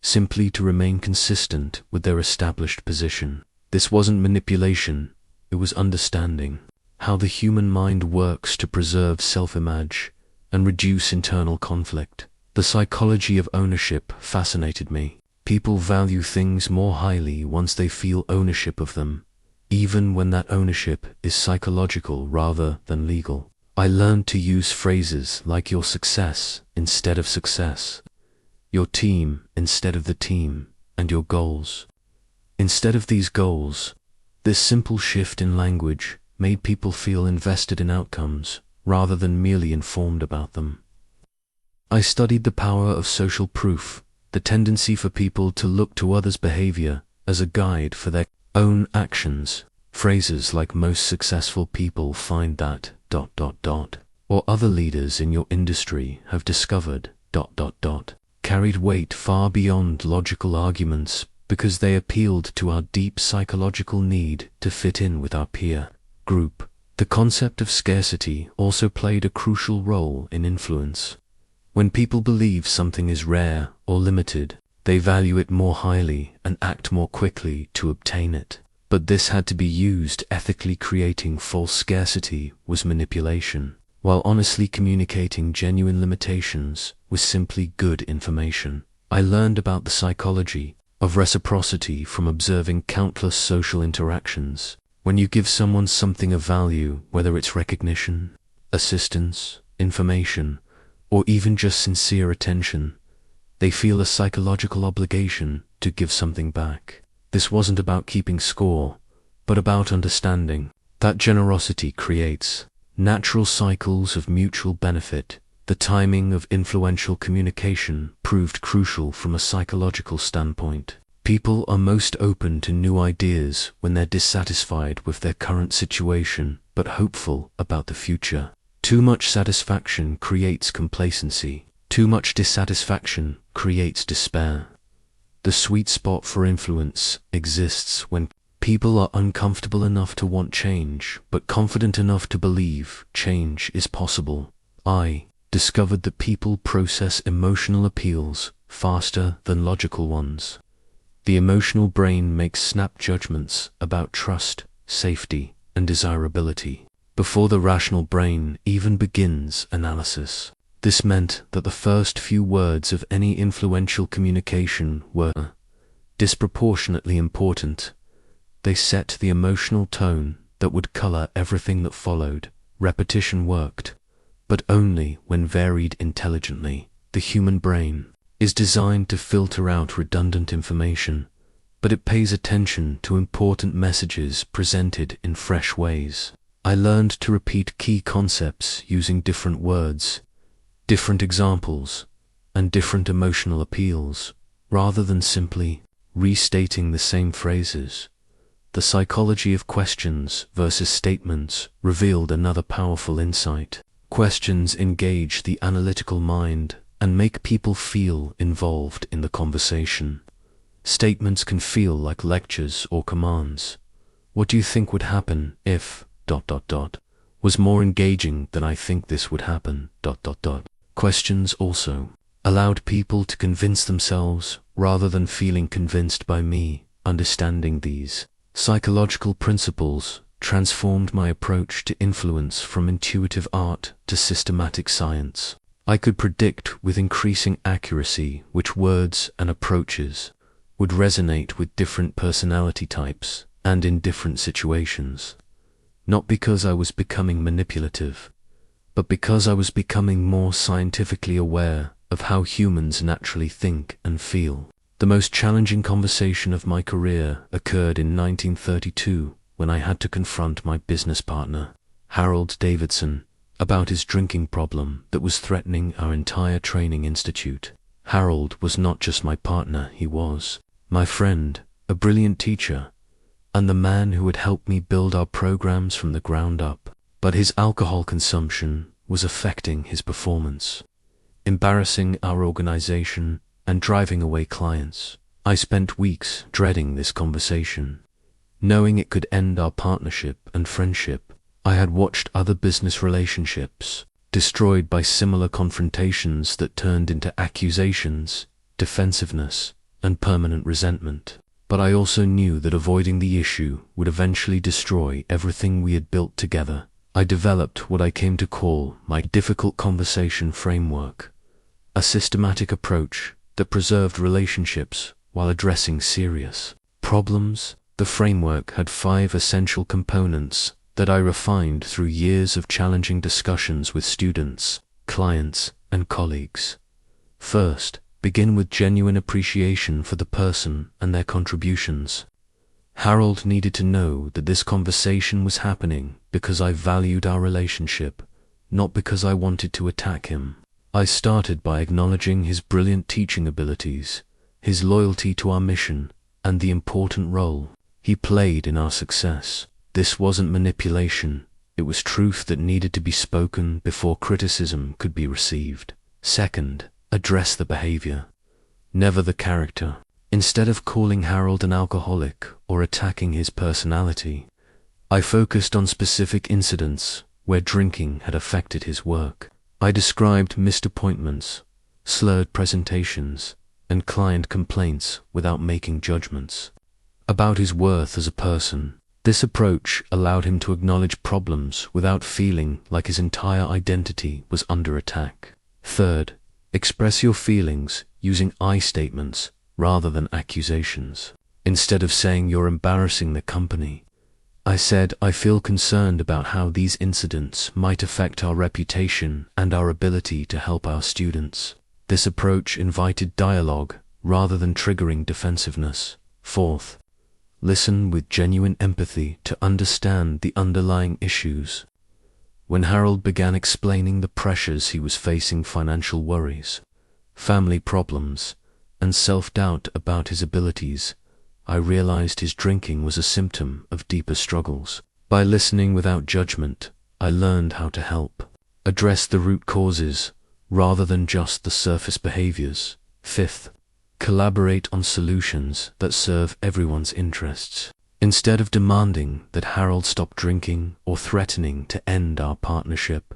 simply to remain consistent with their established position. This wasn't manipulation, it was understanding how the human mind works to preserve self-image and reduce internal conflict. The psychology of ownership fascinated me. People value things more highly once they feel ownership of them, even when that ownership is psychological rather than legal. I learned to use phrases like "your success" instead of "success", "your team" instead of "the team", and "your goals" instead of "these goals". This simple shift in language made people feel invested in outcomes rather than merely informed about them. I studied the power of social proof, the tendency for people to look to others' behavior as a guide for their own actions. Phrases like "most successful people find that ... or "other leaders in your industry have discovered ... carried weight far beyond logical arguments because they appealed to our deep psychological need to fit in with our peer group. The concept of scarcity also played a crucial role in influence. When people believe something is rare or limited, they value it more highly and act more quickly to obtain it. But this had to be used ethically. Creating false scarcity was manipulation, while honestly communicating genuine limitations was simply good information. I learned about the psychology of reciprocity from observing countless social interactions. When you give someone something of value, whether it's recognition, assistance, information, or even just sincere attention, they feel a psychological obligation to give something back. This wasn't about keeping score, but about understanding that generosity creates natural cycles of mutual benefit. The timing of influential communication proved crucial from a psychological standpoint. People are most open to new ideas when they're dissatisfied with their current situation, but hopeful about the future. Too much satisfaction creates complacency. Too much dissatisfaction creates despair. The sweet spot for influence exists when people are uncomfortable enough to want change, but confident enough to believe change is possible. I discovered that people process emotional appeals faster than logical ones. The emotional brain makes snap judgments about trust, safety, and desirability before the rational brain even begins analysis. This meant that the first few words of any influential communication were disproportionately important. They set the emotional tone that would color everything that followed. Repetition worked, but only when varied intelligently. The human brain is designed to filter out redundant information, but it pays attention to important messages presented in fresh ways. I learned to repeat key concepts using different words, different examples, and different emotional appeals, rather than simply restating the same phrases. The psychology of questions versus statements revealed another powerful insight. Questions engage the analytical mind and make people feel involved in the conversation. Statements can feel like lectures or commands. What do you think would happen if ... was more engaging than I think this would happen ... Questions also allowed people to convince themselves rather than feeling convinced by me. Understanding these psychological principles transformed my approach to influence from intuitive art to systematic science. I could predict with increasing accuracy which words and approaches would resonate with different personality types and in different situations. Not because I was becoming manipulative, but because I was becoming more scientifically aware of how humans naturally think and feel. The most challenging conversation of my career occurred in 1932 when I had to confront my business partner, Harold Davidson, about his drinking problem that was threatening our entire training institute. Harold was not just my partner, he was my friend, a brilliant teacher, and the man who had helped me build our programs from the ground up. But his alcohol consumption was affecting his performance, embarrassing our organization and driving away clients. I spent weeks dreading this conversation, knowing it could end our partnership and friendship. I had watched other business relationships destroyed by similar confrontations that turned into accusations, defensiveness, and permanent resentment. But I also knew that avoiding the issue would eventually destroy everything we had built together. I developed what I came to call my difficult conversation framework, a systematic approach that preserved relationships while addressing serious problems. The framework had 5 essential components that I refined through years of challenging discussions with students, clients, and colleagues. First, begin with genuine appreciation for the person and their contributions. Harold needed to know that this conversation was happening because I valued our relationship, not because I wanted to attack him. I started by acknowledging his brilliant teaching abilities, his loyalty to our mission, and the important role he played in our success. This wasn't manipulation, it was truth that needed to be spoken before criticism could be received. Second, address the behavior, never the character. Instead of calling Harold an alcoholic or attacking his personality, I focused on specific incidents where drinking had affected his work. I described missed appointments, slurred presentations, and client complaints without making judgments about his worth as a person. This approach allowed him to acknowledge problems without feeling like his entire identity was under attack. Third, express your feelings using I statements rather than accusations. Instead of saying you're embarrassing the company, I said I feel concerned about how these incidents might affect our reputation and our ability to help our students. This approach invited dialogue rather than triggering defensiveness. Fourth, listen with genuine empathy to understand the underlying issues. When Harold began explaining the pressures he was facing, financial worries, family problems, and self-doubt about his abilities, I realized his drinking was a symptom of deeper struggles. By listening without judgment, I learned how to help address the root causes rather than just the surface behaviors. Fifth, collaborate on solutions that serve everyone's interests. Instead of demanding that Harold stop drinking or threatening to end our partnership,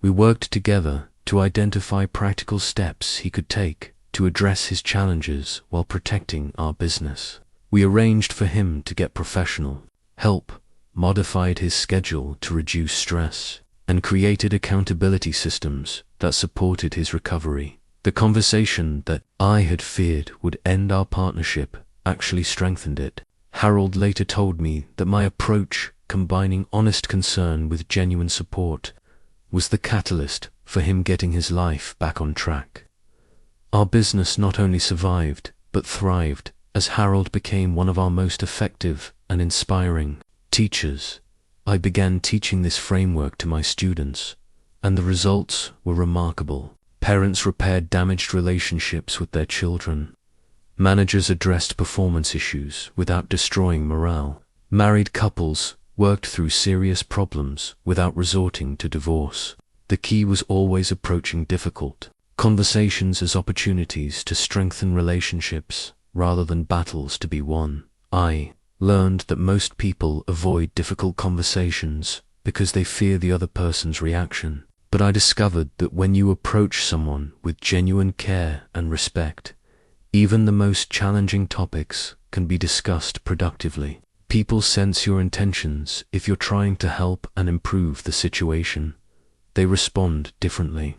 we worked together to identify practical steps he could take to address his challenges while protecting our business. We arranged for him to get professional help, modified his schedule to reduce stress, and created accountability systems that supported his recovery. The conversation that I had feared would end our partnership actually strengthened it. Harold later told me that my approach, combining honest concern with genuine support, was the catalyst for him getting his life back on track. Our business not only survived, but thrived As Harold became one of our most effective and inspiring teachers, I began teaching this framework to my students, and the results were remarkable. Parents repaired damaged relationships with their children. Managers addressed performance issues without destroying morale. Married couples worked through serious problems without resorting to divorce. The key was always approaching difficult conversations as opportunities to strengthen relationships rather than battles to be won. I learned that most people avoid difficult conversations because they fear the other person's reaction. But I discovered that when you approach someone with genuine care and respect, even the most challenging topics can be discussed productively. People sense your intentions if you're trying to help and improve the situation. They respond differently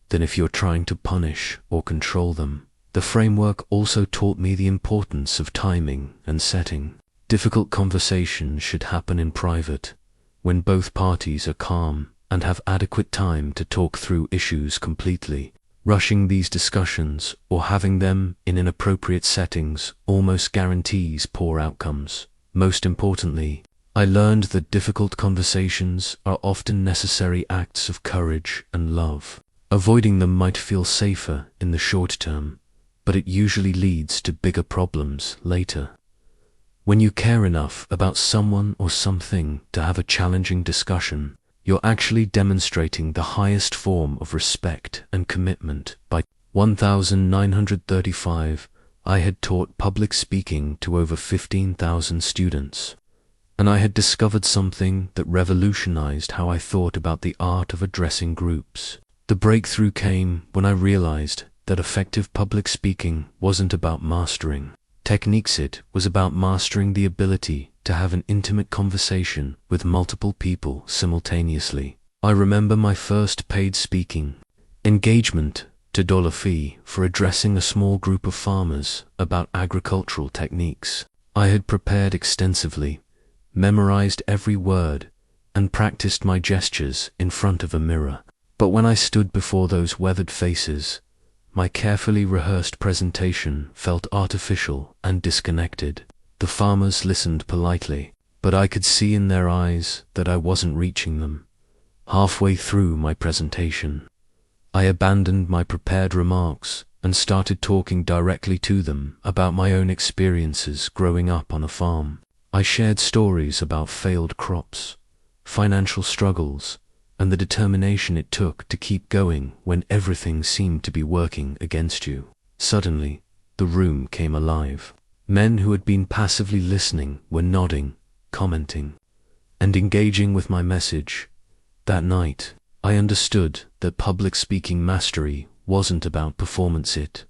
than if you're trying to punish or control them. The framework also taught me the importance of timing and setting. Difficult conversations should happen in private, when both parties are calm and have adequate time to talk through issues completely. Rushing these discussions or having them in inappropriate settings almost guarantees poor outcomes. Most importantly, I learned that difficult conversations are often necessary acts of courage and love. Avoiding them might feel safer in the short term, but it usually leads to bigger problems later. When you care enough about someone or something to have a challenging discussion, you're actually demonstrating the highest form of respect and commitment. By 1935, I had taught public speaking to over 15,000 students, and I had discovered something that revolutionized how I thought about the art of addressing groups. The breakthrough came when I realized that effective public speaking wasn't about mastering techniques, it was about mastering the ability to have an intimate conversation with multiple people simultaneously. I remember my first paid speaking engagement to $1 fee for addressing a small group of farmers about agricultural techniques. I had prepared extensively, memorized every word, and practiced my gestures in front of a mirror. But when I stood before those weathered faces, my carefully rehearsed presentation felt artificial and disconnected. The farmers listened politely, but I could see in their eyes that I wasn't reaching them. Halfway through my presentation, I abandoned my prepared remarks and started talking directly to them about my own experiences growing up on a farm. I shared stories about failed crops, financial struggles, and the determination it took to keep going when everything seemed to be working against you. Suddenly, the room came alive. Men who had been passively listening were nodding, commenting, and engaging with my message. That night, I understood that public speaking mastery wasn't about performance, it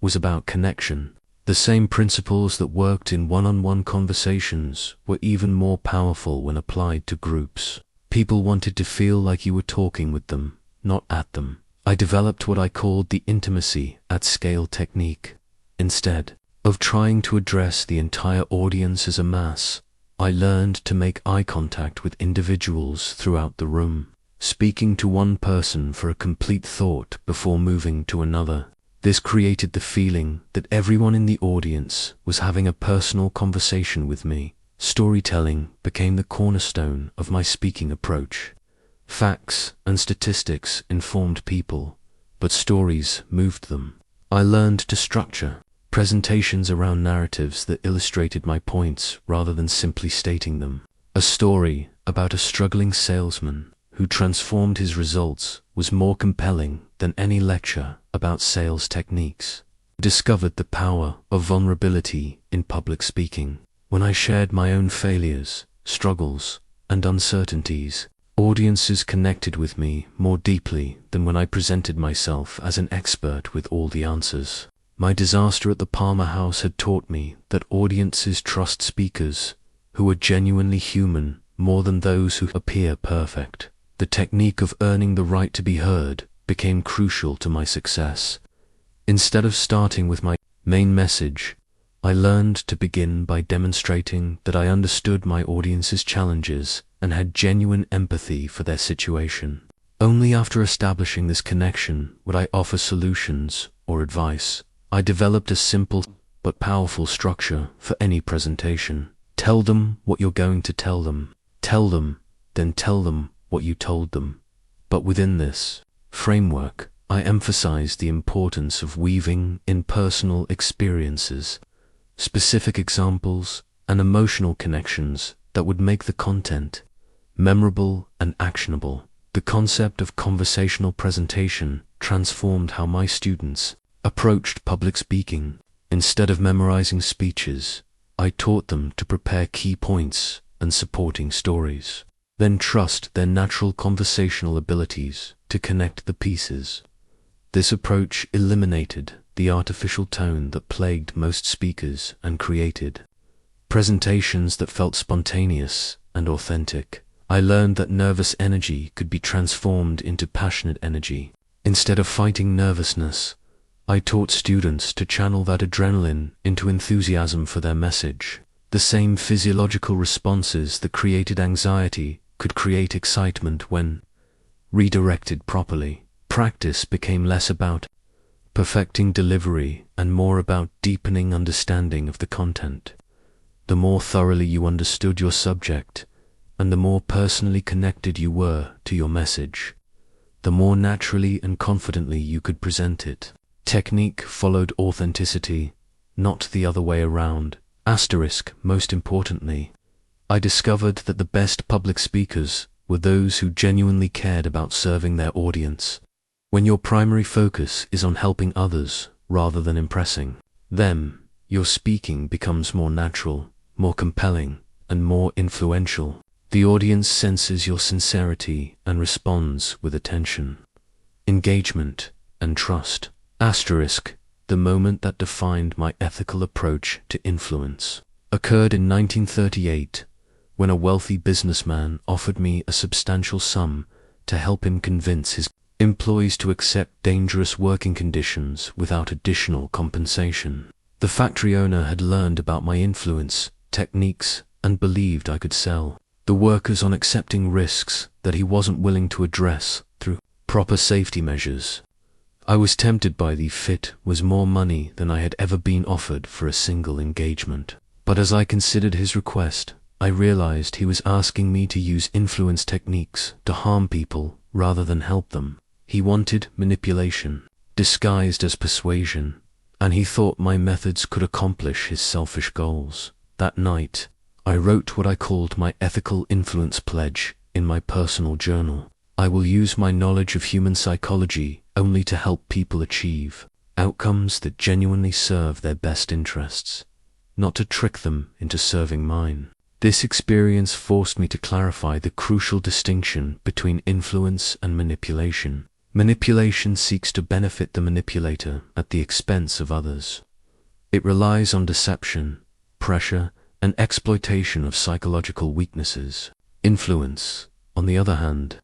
was about connection. The same principles that worked in one-on-one conversations were even more powerful when applied to groups. People wanted to feel like you were talking with them, not at them. I developed what I called the intimacy at scale technique. Instead of trying to address the entire audience as a mass, I learned to make eye contact with individuals throughout the room, speaking to one person for a complete thought before moving to another. This created the feeling that everyone in the audience was having a personal conversation with me. Storytelling became the cornerstone of my speaking approach. Facts and statistics informed people, but stories moved them. I learned to structure presentations around narratives that illustrated my points rather than simply stating them. A story about a struggling salesman who transformed his results was more compelling than any lecture about sales techniques. I discovered the power of vulnerability in public speaking. When I shared my own failures, struggles, and uncertainties, audiences connected with me more deeply than when I presented myself as an expert with all the answers. My disaster at the Palmer House had taught me that audiences trust speakers who are genuinely human more than those who appear perfect. The technique of earning the right to be heard became crucial to my success. Instead of starting with my main message, I learned to begin by demonstrating that I understood my audience's challenges and had genuine empathy for their situation. Only after establishing this connection would I offer solutions or advice. I developed a simple but powerful structure for any presentation. Tell them what you're going to tell them. Tell them, then tell them what you told them. But within this framework, I emphasize the importance of weaving in personal experiences, specific examples, and emotional connections that would make the content memorable and actionable. The concept of conversational presentation transformed how my students approached public speaking. Instead of memorizing speeches, I taught them to prepare key points and supporting stories, then trust their natural conversational abilities to connect the pieces. This approach eliminated the artificial tone that plagued most speakers and created presentations that felt spontaneous and authentic. I learned that nervous energy could be transformed into passionate energy. Instead of fighting nervousness, I taught students to channel that adrenaline into enthusiasm for their message. The same physiological responses that created anxiety could create excitement when redirected properly. Practice became less about perfecting delivery and more about deepening understanding of the content. The more thoroughly you understood your subject, and the more personally connected you were to your message, the more naturally and confidently you could present it. Technique followed authenticity, not the other way around. Most importantly, I discovered that the best public speakers were those who genuinely cared about serving their audience. When your primary focus is on helping others rather than impressing them, your speaking becomes more natural, more compelling, and more influential. The audience senses your sincerity and responds with attention, engagement, and trust. The moment that defined my ethical approach to influence occurred in 1938, when a wealthy businessman offered me a substantial sum to help him convince his employees to accept dangerous working conditions without additional compensation. The factory owner had learned about my influence techniques and believed I could sell the workers on accepting risks that he wasn't willing to address through proper safety measures. I was tempted by the fit was more money than I had ever been offered for a single engagement. But as I considered his request, I realized he was asking me to use influence techniques to harm people rather than help them. He wanted manipulation, disguised as persuasion, and he thought my methods could accomplish his selfish goals. That night, I wrote what I called my ethical influence pledge in my personal journal. I will use my knowledge of human psychology only to help people achieve outcomes that genuinely serve their best interests, not to trick them into serving mine. This experience forced me to clarify the crucial distinction between influence and manipulation. Manipulation seeks to benefit the manipulator at the expense of others. It relies on deception, pressure, and exploitation of psychological weaknesses. Influence, on the other hand,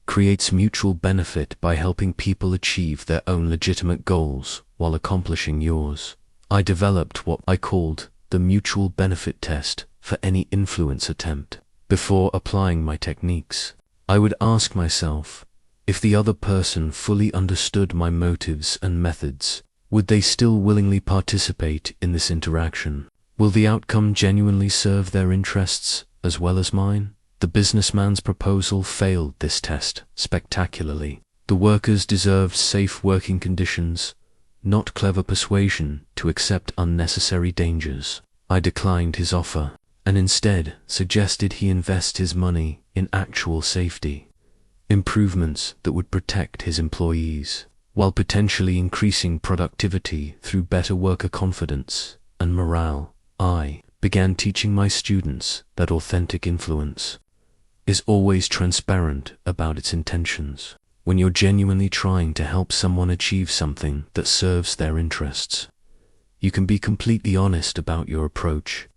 creates mutual benefit by helping people achieve their own legitimate goals while accomplishing yours. I developed what I called the mutual benefit test for any influence attempt. Before applying my techniques, I would ask myself, if the other person fully understood my motives and methods, would they still willingly participate in this interaction? Will the outcome genuinely serve their interests as well as mine? The businessman's proposal failed this test spectacularly. The workers deserved safe working conditions, not clever persuasion to accept unnecessary dangers. I declined his offer, and instead suggested he invest his money in actual safety, improvements that would protect his employees, while potentially increasing productivity through better worker confidence and morale. I began teaching my students that authentic influence is always transparent about its intentions. When you're genuinely trying to help someone achieve something that serves their interests, you can be completely honest about your approach.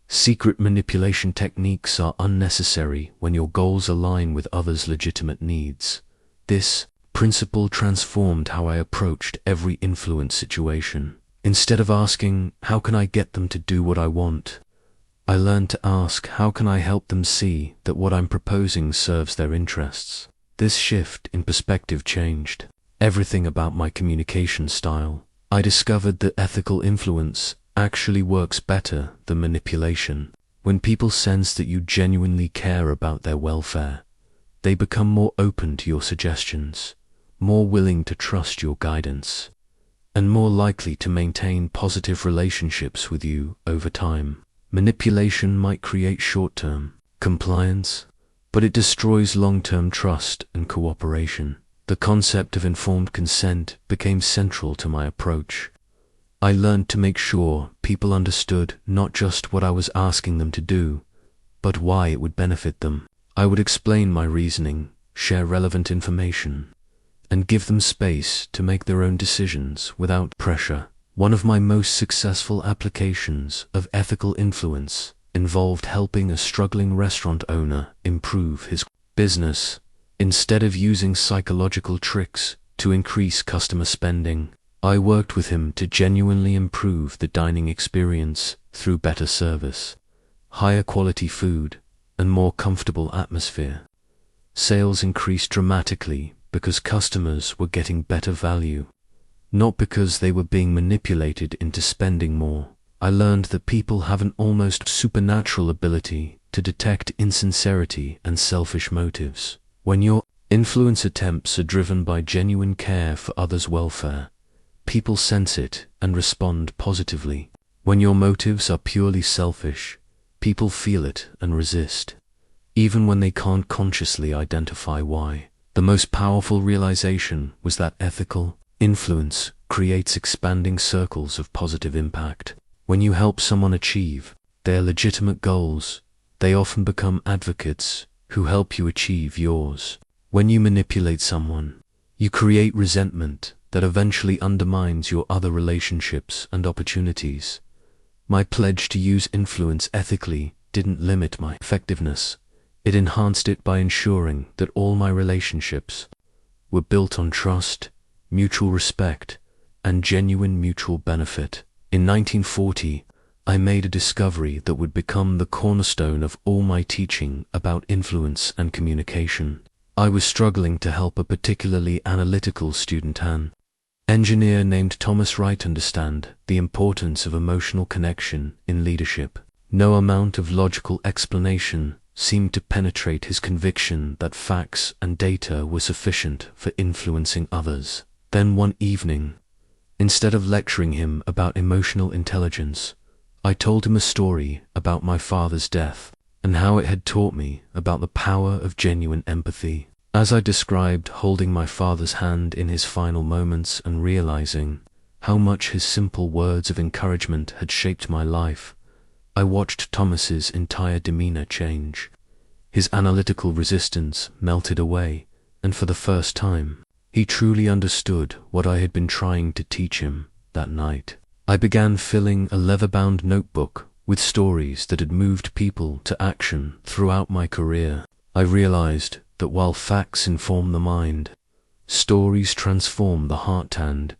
Secret manipulation techniques are unnecessary when your goals align with others' legitimate needs. This principle transformed how I approached every influence situation. Instead of asking, how can I get them to do what I want? I learned to ask, how can I help them see that what I'm proposing serves their interests? This shift in perspective changed everything about my communication style. I discovered that ethical influence actually works better than manipulation. When people sense that you genuinely care about their welfare, they become more open to your suggestions, more willing to trust your guidance, and more likely to maintain positive relationships with you over time. Manipulation might create short-term compliance, but it destroys long-term trust and cooperation. The concept of informed consent became central to my approach. I learned to make sure people understood not just what I was asking them to do, but why it would benefit them. I would explain my reasoning, share relevant information, and give them space to make their own decisions without pressure. One of my most successful applications of ethical influence involved helping a struggling restaurant owner improve his business. Instead of using psychological tricks to increase customer spending, I worked with him to genuinely improve the dining experience through better service, higher quality food, and more comfortable atmosphere. Sales increased dramatically because customers were getting better value, not because they were being manipulated into spending more. I learned that people have an almost supernatural ability to detect insincerity and selfish motives. When your influence attempts are driven by genuine care for others' welfare, people sense it and respond positively. When your motives are purely selfish, people feel it and resist, even when they can't consciously identify why. The most powerful realization was that ethical influence creates expanding circles of positive impact. When you help someone achieve their legitimate goals, they often become advocates who help you achieve yours. When you manipulate someone, you create resentment that eventually undermines your other relationships and opportunities. My pledge to use influence ethically didn't limit my effectiveness. It enhanced it by ensuring that all my relationships were built on trust, mutual respect, and genuine mutual benefit. In 1940, I made a discovery that would become the cornerstone of all my teaching about influence and communication. I was struggling to help a particularly analytical student, an engineer named Thomas Wright, understand the importance of emotional connection in leadership. No amount of logical explanation seemed to penetrate his conviction that facts and data were sufficient for influencing others. Then one evening, instead of lecturing him about emotional intelligence, I told him a story about my father's death and how it had taught me about the power of genuine empathy. As I described holding my father's hand in his final moments and realizing how much his simple words of encouragement had shaped my life, I watched Thomas's entire demeanor change. His analytical resistance melted away, and for the first time, he truly understood what I had been trying to teach him that night. I began filling a leather-bound notebook with stories that had moved people to action throughout my career. I realized that while facts inform the mind, stories transform the heart, and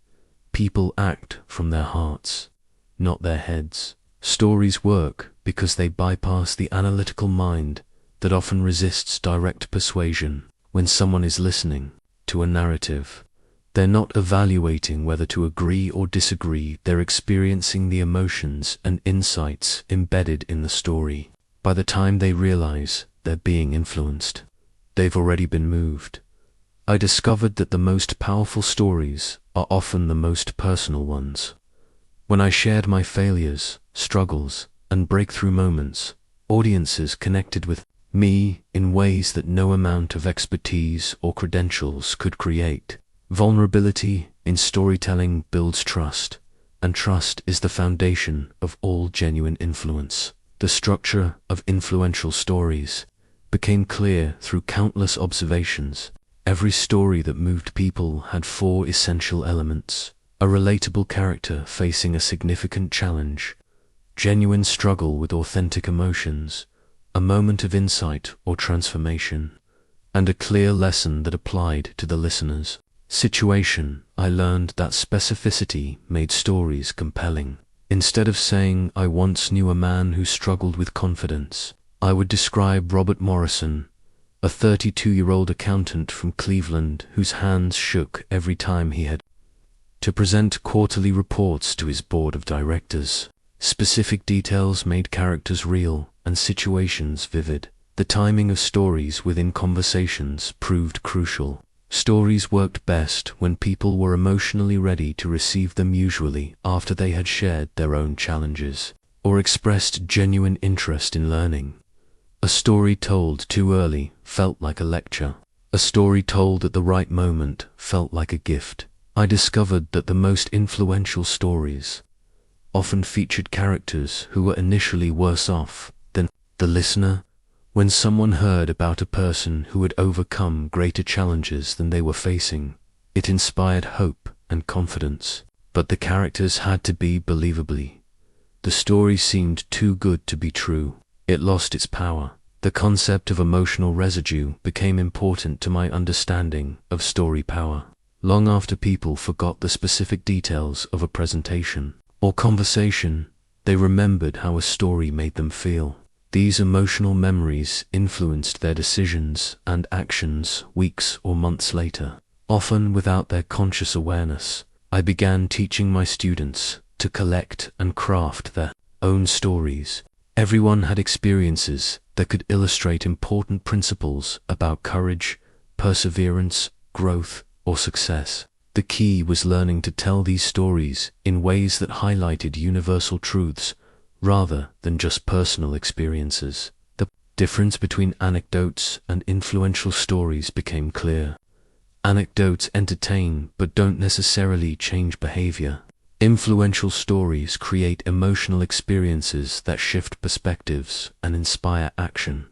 people act from their hearts, not their heads. Stories work because they bypass the analytical mind that often resists direct persuasion. When someone is listening to a narrative, they're not evaluating whether to agree or disagree, they're experiencing the emotions and insights embedded in the story. By the time they realize they're being influenced, they've already been moved. I discovered that the most powerful stories are often the most personal ones. When I shared my failures, struggles, and breakthrough moments, audiences connected with me in ways that no amount of expertise or credentials could create. Vulnerability in storytelling builds trust, and trust is the foundation of all genuine influence. The structure of influential stories became clear through countless observations. Every story that moved people had 4 essential elements: a relatable character facing a significant challenge, genuine struggle with authentic emotions, a moment of insight or transformation, and a clear lesson that applied to the listener's situation. I learned that specificity made stories compelling. Instead of saying, "I once knew a man who struggled with confidence," I would describe Robert Morrison, a 32-year-old accountant from Cleveland whose hands shook every time he had to present quarterly reports to his board of directors. Specific details made characters real and situations vivid. The timing of stories within conversations proved crucial. Stories worked best when people were emotionally ready to receive them, usually after they had shared their own challenges or expressed genuine interest in learning. A story told too early felt like a lecture. A story told at the right moment felt like a gift. I discovered that the most influential stories often featured characters who were initially worse off than the listener. When someone heard about a person who had overcome greater challenges than they were facing, it inspired hope and confidence. But the characters had to be believable. The story seemed too good to be true. It lost its power. The concept of emotional residue became important to my understanding of story power. Long after people forgot the specific details of a presentation or conversation, they remembered how a story made them feel. These emotional memories influenced their decisions and actions weeks or months later. Often without their conscious awareness, I began teaching my students to collect and craft their own stories. Everyone had experiences that could illustrate important principles about courage, perseverance, growth, or success. The key was learning to tell these stories in ways that highlighted universal truths rather than just personal experiences. The difference between anecdotes and influential stories became clear. Anecdotes entertain but don't necessarily change behavior. Influential stories create emotional experiences that shift perspectives and inspire action.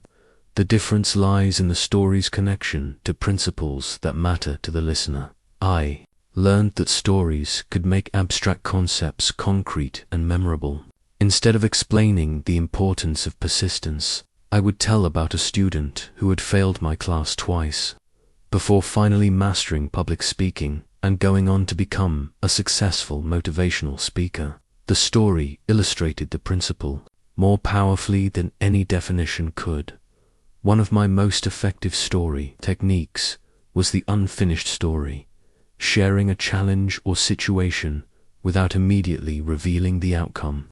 The difference lies in the story's connection to principles that matter to the listener. I learned that stories could make abstract concepts concrete and memorable. Instead of explaining the importance of persistence, I would tell about a student who had failed my class twice before finally mastering public speaking and going on to become a successful motivational speaker. The story illustrated the principle more powerfully than any definition could. One of my most effective story techniques was the unfinished story, sharing a challenge or situation without immediately revealing the outcome,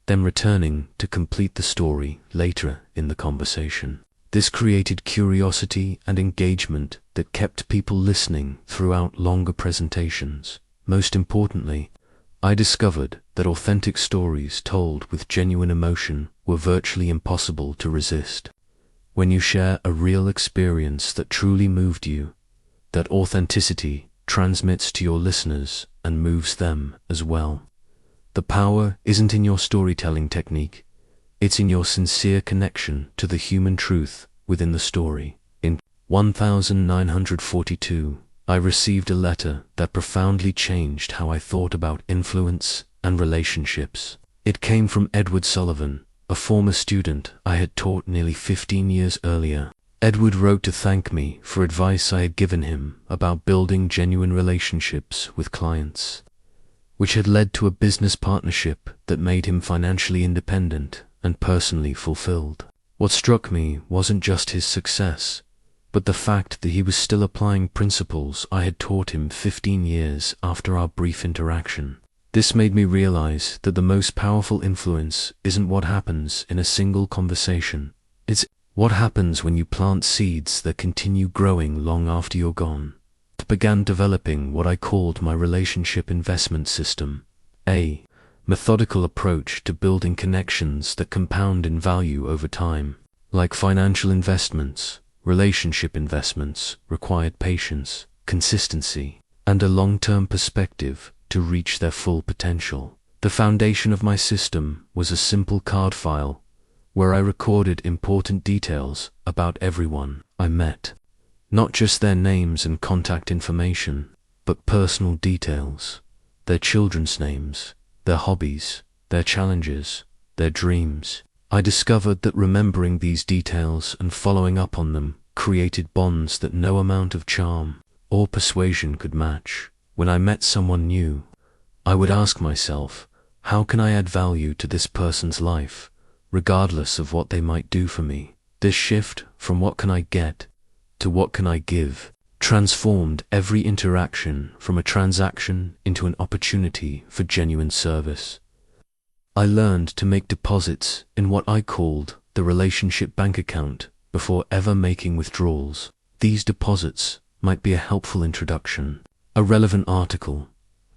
then returning to complete the story later in the conversation. This created curiosity and engagement that kept people listening throughout longer presentations. Most importantly, I discovered that authentic stories told with genuine emotion were virtually impossible to resist. When you share a real experience that truly moved you, that authenticity transmits to your listeners and moves them as well. The power isn't in your storytelling technique, it's in your sincere connection to the human truth within the story. In 1942, I received a letter that profoundly changed how I thought about influence and relationships. It came from Edward Sullivan, a former student I had taught nearly 15 years earlier. Edward wrote to thank me for advice I had given him about building genuine relationships with clients, which had led to a business partnership that made him financially independent and personally fulfilled. What struck me wasn't just his success, but the fact that he was still applying principles I had taught him 15 years after our brief interaction. This made me realize that the most powerful influence isn't what happens in a single conversation. It's what happens when you plant seeds that continue growing long after you're gone. I began developing what I called my relationship investment system, a methodical approach to building connections that compound in value over time. Like financial investments, relationship investments required patience, consistency, and a long-term perspective to reach their full potential. The foundation of my system was a simple card file where I recorded important details about everyone I met. Not just their names and contact information, but personal details, their children's names, their hobbies, their challenges, their dreams. I discovered that remembering these details and following up on them created bonds that no amount of charm or persuasion could match. When I met someone new, I would ask myself, how can I add value to this person's life, regardless of what they might do for me? This shift from what can I get to what can I give transformed every interaction from a transaction into an opportunity for genuine service. I learned to make deposits in what I called the relationship bank account before ever making withdrawals. These deposits might be a helpful introduction, a relevant article,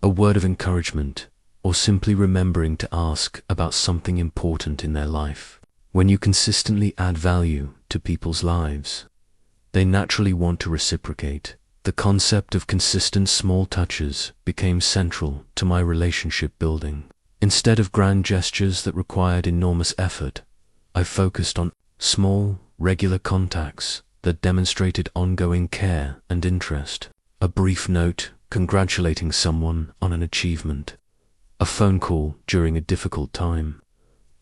a word of encouragement, or simply remembering to ask about something important in their life. When you consistently add value to people's lives, they naturally want to reciprocate. The concept of consistent small touches became central to my relationship building. Instead of grand gestures that required enormous effort, I focused on small, regular contacts that demonstrated ongoing care and interest. A brief note congratulating someone on an achievement, a phone call during a difficult time,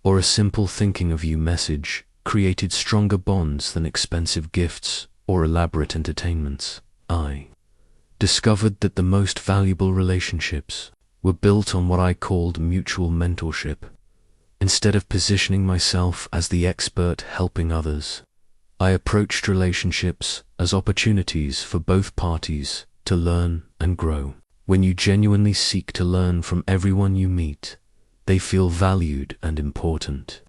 or a simple thinking of you message created stronger bonds than expensive gifts or elaborate entertainments. I discovered that the most valuable relationships were built on what I called mutual mentorship. Instead of positioning myself as the expert helping others, I approached relationships as opportunities for both parties to learn and grow. When you genuinely seek to learn from everyone you meet, they feel valued and important,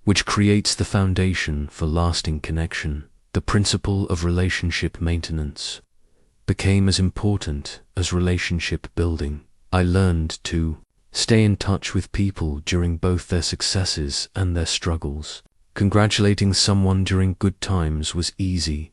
which creates the foundation for lasting connection. The principle of relationship maintenance became as important as relationship building. I learned to stay in touch with people during both their successes and their struggles. Congratulating someone during good times was easy,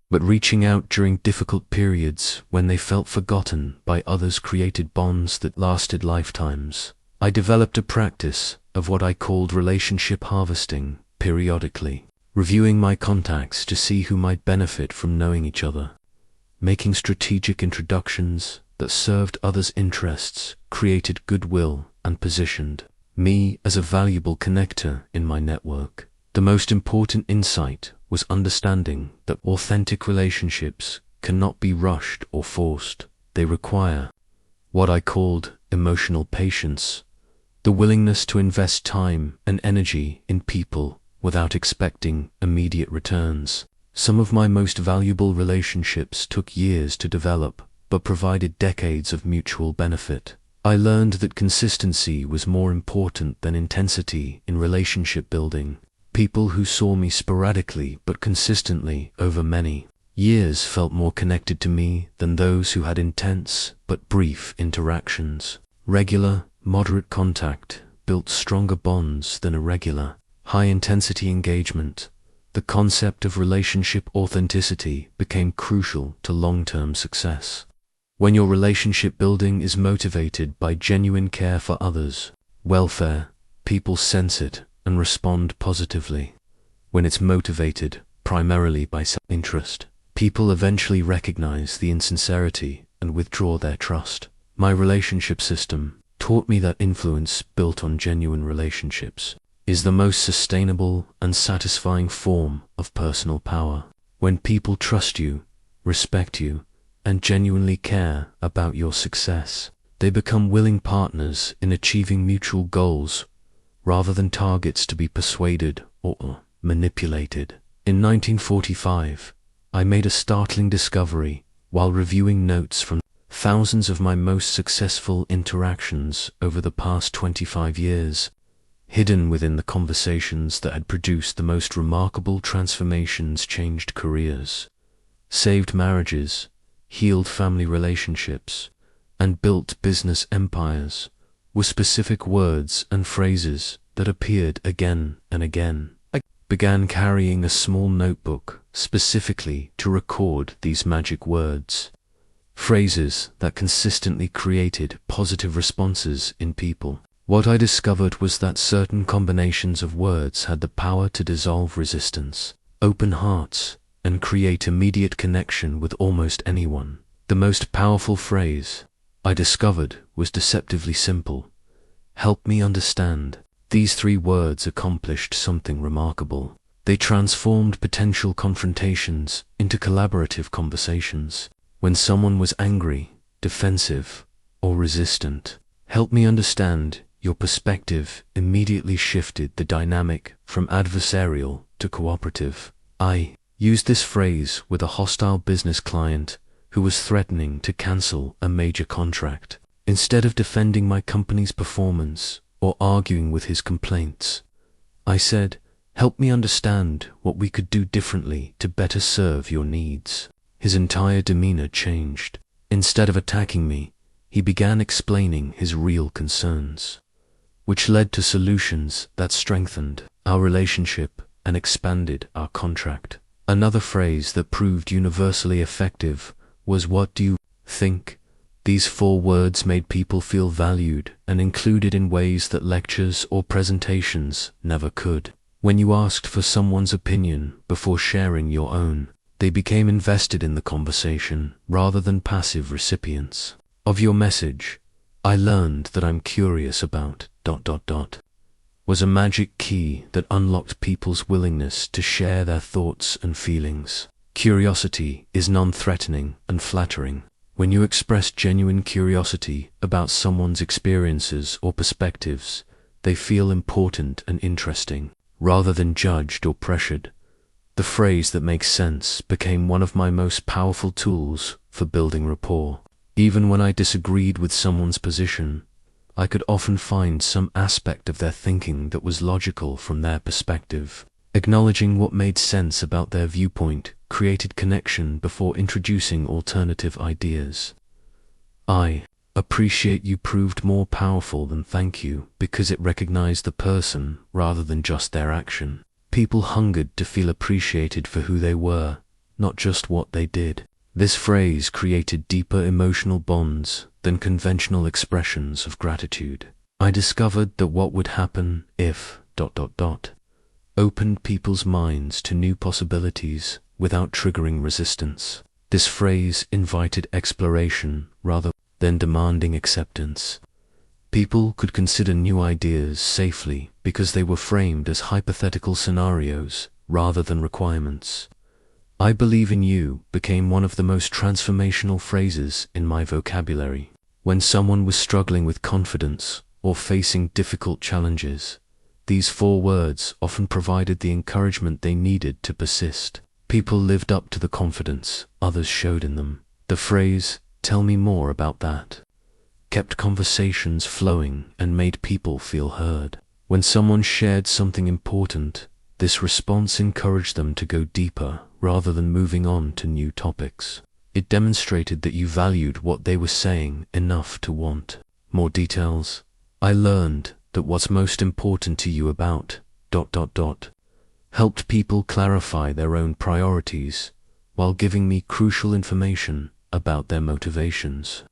but reaching out during difficult periods when they felt forgotten by others created bonds that lasted lifetimes. I developed a practice of what I called relationship harvesting, periodically reviewing my contacts to see who might benefit from knowing each other. Making strategic introductions that served others' interests created goodwill and positioned me as a valuable connector in my network. The most important insight was understanding that authentic relationships cannot be rushed or forced. They require what I called emotional patience, the willingness to invest time and energy in people without expecting immediate returns. Some of my most valuable relationships took years to develop, but provided decades of mutual benefit. I learned that consistency was more important than intensity in relationship building. People who saw me sporadically but consistently over many years felt more connected to me than those who had intense but brief interactions. Regular, moderate contact built stronger bonds than irregular, high-intensity engagement. The concept of relationship authenticity became crucial to long-term success. When your relationship building is motivated by genuine care for others' welfare, people sense it and respond positively. When it's motivated primarily by self-interest, people eventually recognize the insincerity and withdraw their trust. My relationship system taught me that influence built on genuine relationships is the most sustainable and satisfying form of personal power. When people trust you, respect you, and genuinely care about your success, they become willing partners in achieving mutual goals rather than targets to be persuaded or manipulated. In 1945, I made a startling discovery while reviewing notes from thousands of my most successful interactions over the past 25 years. Hidden within the conversations that had produced the most remarkable transformations, changed careers, saved marriages, healed family relationships, and built business empires, were specific words and phrases that appeared again and again. I began carrying a small notebook specifically to record these magic words, phrases that consistently created positive responses in people. What I discovered was that certain combinations of words had the power to dissolve resistance, open hearts, and create immediate connection with almost anyone. The most powerful phrase I discovered was deceptively simple: help me understand. These 3 words accomplished something remarkable. They transformed potential confrontations into collaborative conversations. When someone was angry, defensive, or resistant, help me understand, your perspective immediately shifted the dynamic from adversarial to cooperative. I used this phrase with a hostile business client who was threatening to cancel a major contract. Instead of defending my company's performance or arguing with his complaints. I said, "Help me understand what we could do differently to better serve your needs." His entire demeanor changed. Instead of attacking me, he began explaining his real concerns, which led to solutions that strengthened our relationship and expanded our contract. Another phrase that proved universally effective was, "What do you think?" These 4 words made people feel valued and included in ways that lectures or presentations never could. When you asked for someone's opinion before sharing your own, they became invested in the conversation rather than passive recipients of your message. I learned that "I'm curious about ... was a magic key that unlocked people's willingness to share their thoughts and feelings. Curiosity is non-threatening and flattering. When you express genuine curiosity about someone's experiences or perspectives, they feel important and interesting, rather than judged or pressured. The phrase "that makes sense" became one of my most powerful tools for building rapport. Even when I disagreed with someone's position, I could often find some aspect of their thinking that was logical from their perspective. Acknowledging what made sense about their viewpoint created connection before introducing alternative ideas. "I appreciate you" proved more powerful than "thank you" because it recognized the person rather than just their action. People hungered to feel appreciated for who they were, not just what they did. This phrase created deeper emotional bonds than conventional expressions of gratitude. I discovered that what would happen if ... opened people's minds to new possibilities without triggering resistance. This phrase invited exploration rather than demanding acceptance. People could consider new ideas safely because they were framed as hypothetical scenarios rather than requirements. "I believe in you" became one of the most transformational phrases in my vocabulary. When someone was struggling with confidence or facing difficult challenges, these 4 words often provided the encouragement they needed to persist. People lived up to the confidence others showed in them. The phrase, "Tell me more about that," kept conversations flowing and made people feel heard. When someone shared something important, this response encouraged them to go deeper rather than moving on to new topics. It demonstrated that you valued what they were saying enough to want more details. I learned that "what's most important to you about ... helped people clarify their own priorities while giving me crucial information about their motivations.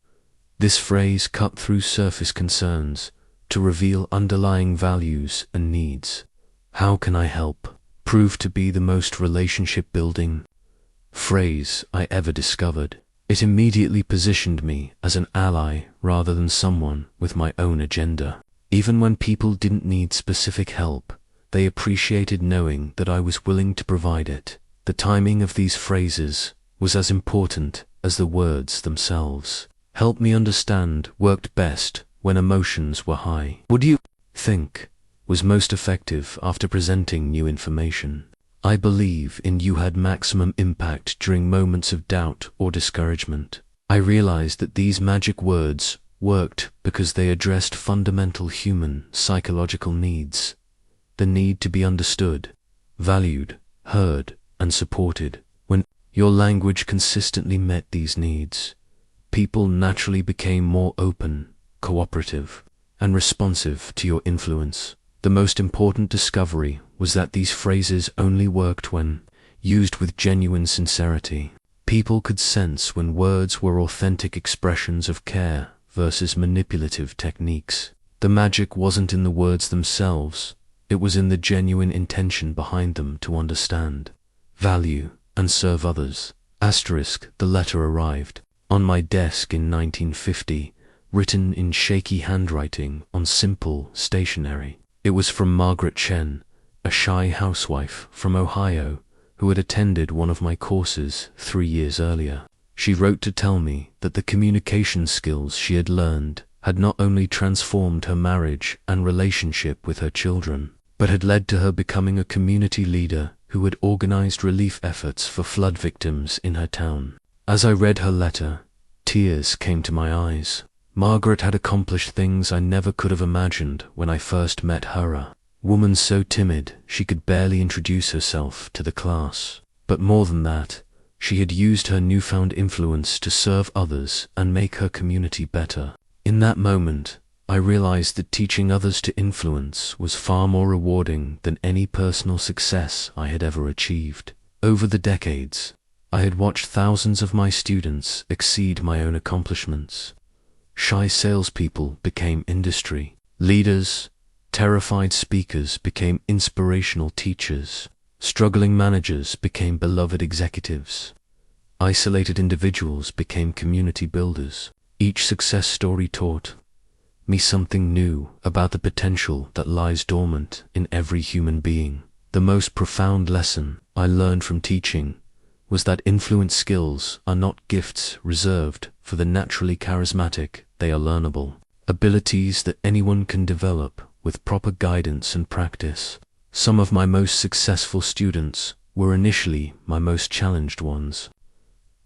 This phrase cut through surface concerns to reveal underlying values and needs. "How can I help?" proved to be the most relationship-building phrase I ever discovered. It immediately positioned me as an ally rather than someone with my own agenda. Even when people didn't need specific help, they appreciated knowing that I was willing to provide it. The timing of these phrases was as important as the words themselves. "Help me understand" worked best when emotions were high. "What do you think?" was most effective after presenting new information. "I believe in you" had maximum impact during moments of doubt or discouragement. I realized that these magic words worked because they addressed fundamental human psychological needs. The need to be understood, valued, heard, and supported. When your language consistently met these needs, people naturally became more open, cooperative, and responsive to your influence. The most important discovery was that these phrases only worked when used with genuine sincerity. People could sense when words were authentic expressions of care versus manipulative techniques. The magic wasn't in the words themselves, it was in the genuine intention behind them to understand, value, and serve others. The letter arrived on my desk in 1950, written in shaky handwriting on simple stationery. It was from Margaret Chen, a shy housewife from Ohio who had attended one of my courses 3 years earlier. She wrote to tell me that the communication skills she had learned had not only transformed her marriage and relationship with her children, but had led to her becoming a community leader who had organized relief efforts for flood victims in her town. As I read her letter, tears came to my eyes. Margaret had accomplished things I never could have imagined when I first met her. A woman so timid she could barely introduce herself to the class. But more than that, she had used her newfound influence to serve others and make her community better. In that moment, I realized that teaching others to influence was far more rewarding than any personal success I had ever achieved. Over the decades, I had watched thousands of my students exceed my own accomplishments. Shy salespeople became industry leaders, terrified speakers became inspirational teachers, struggling managers became beloved executives, isolated individuals became community builders. Each success story taught me something new about the potential that lies dormant in every human being. The most profound lesson I learned from teaching was that influence skills are not gifts reserved for the naturally charismatic. They are learnable abilities that anyone can develop with proper guidance and practice. Some of my most successful students were initially my most challenged ones.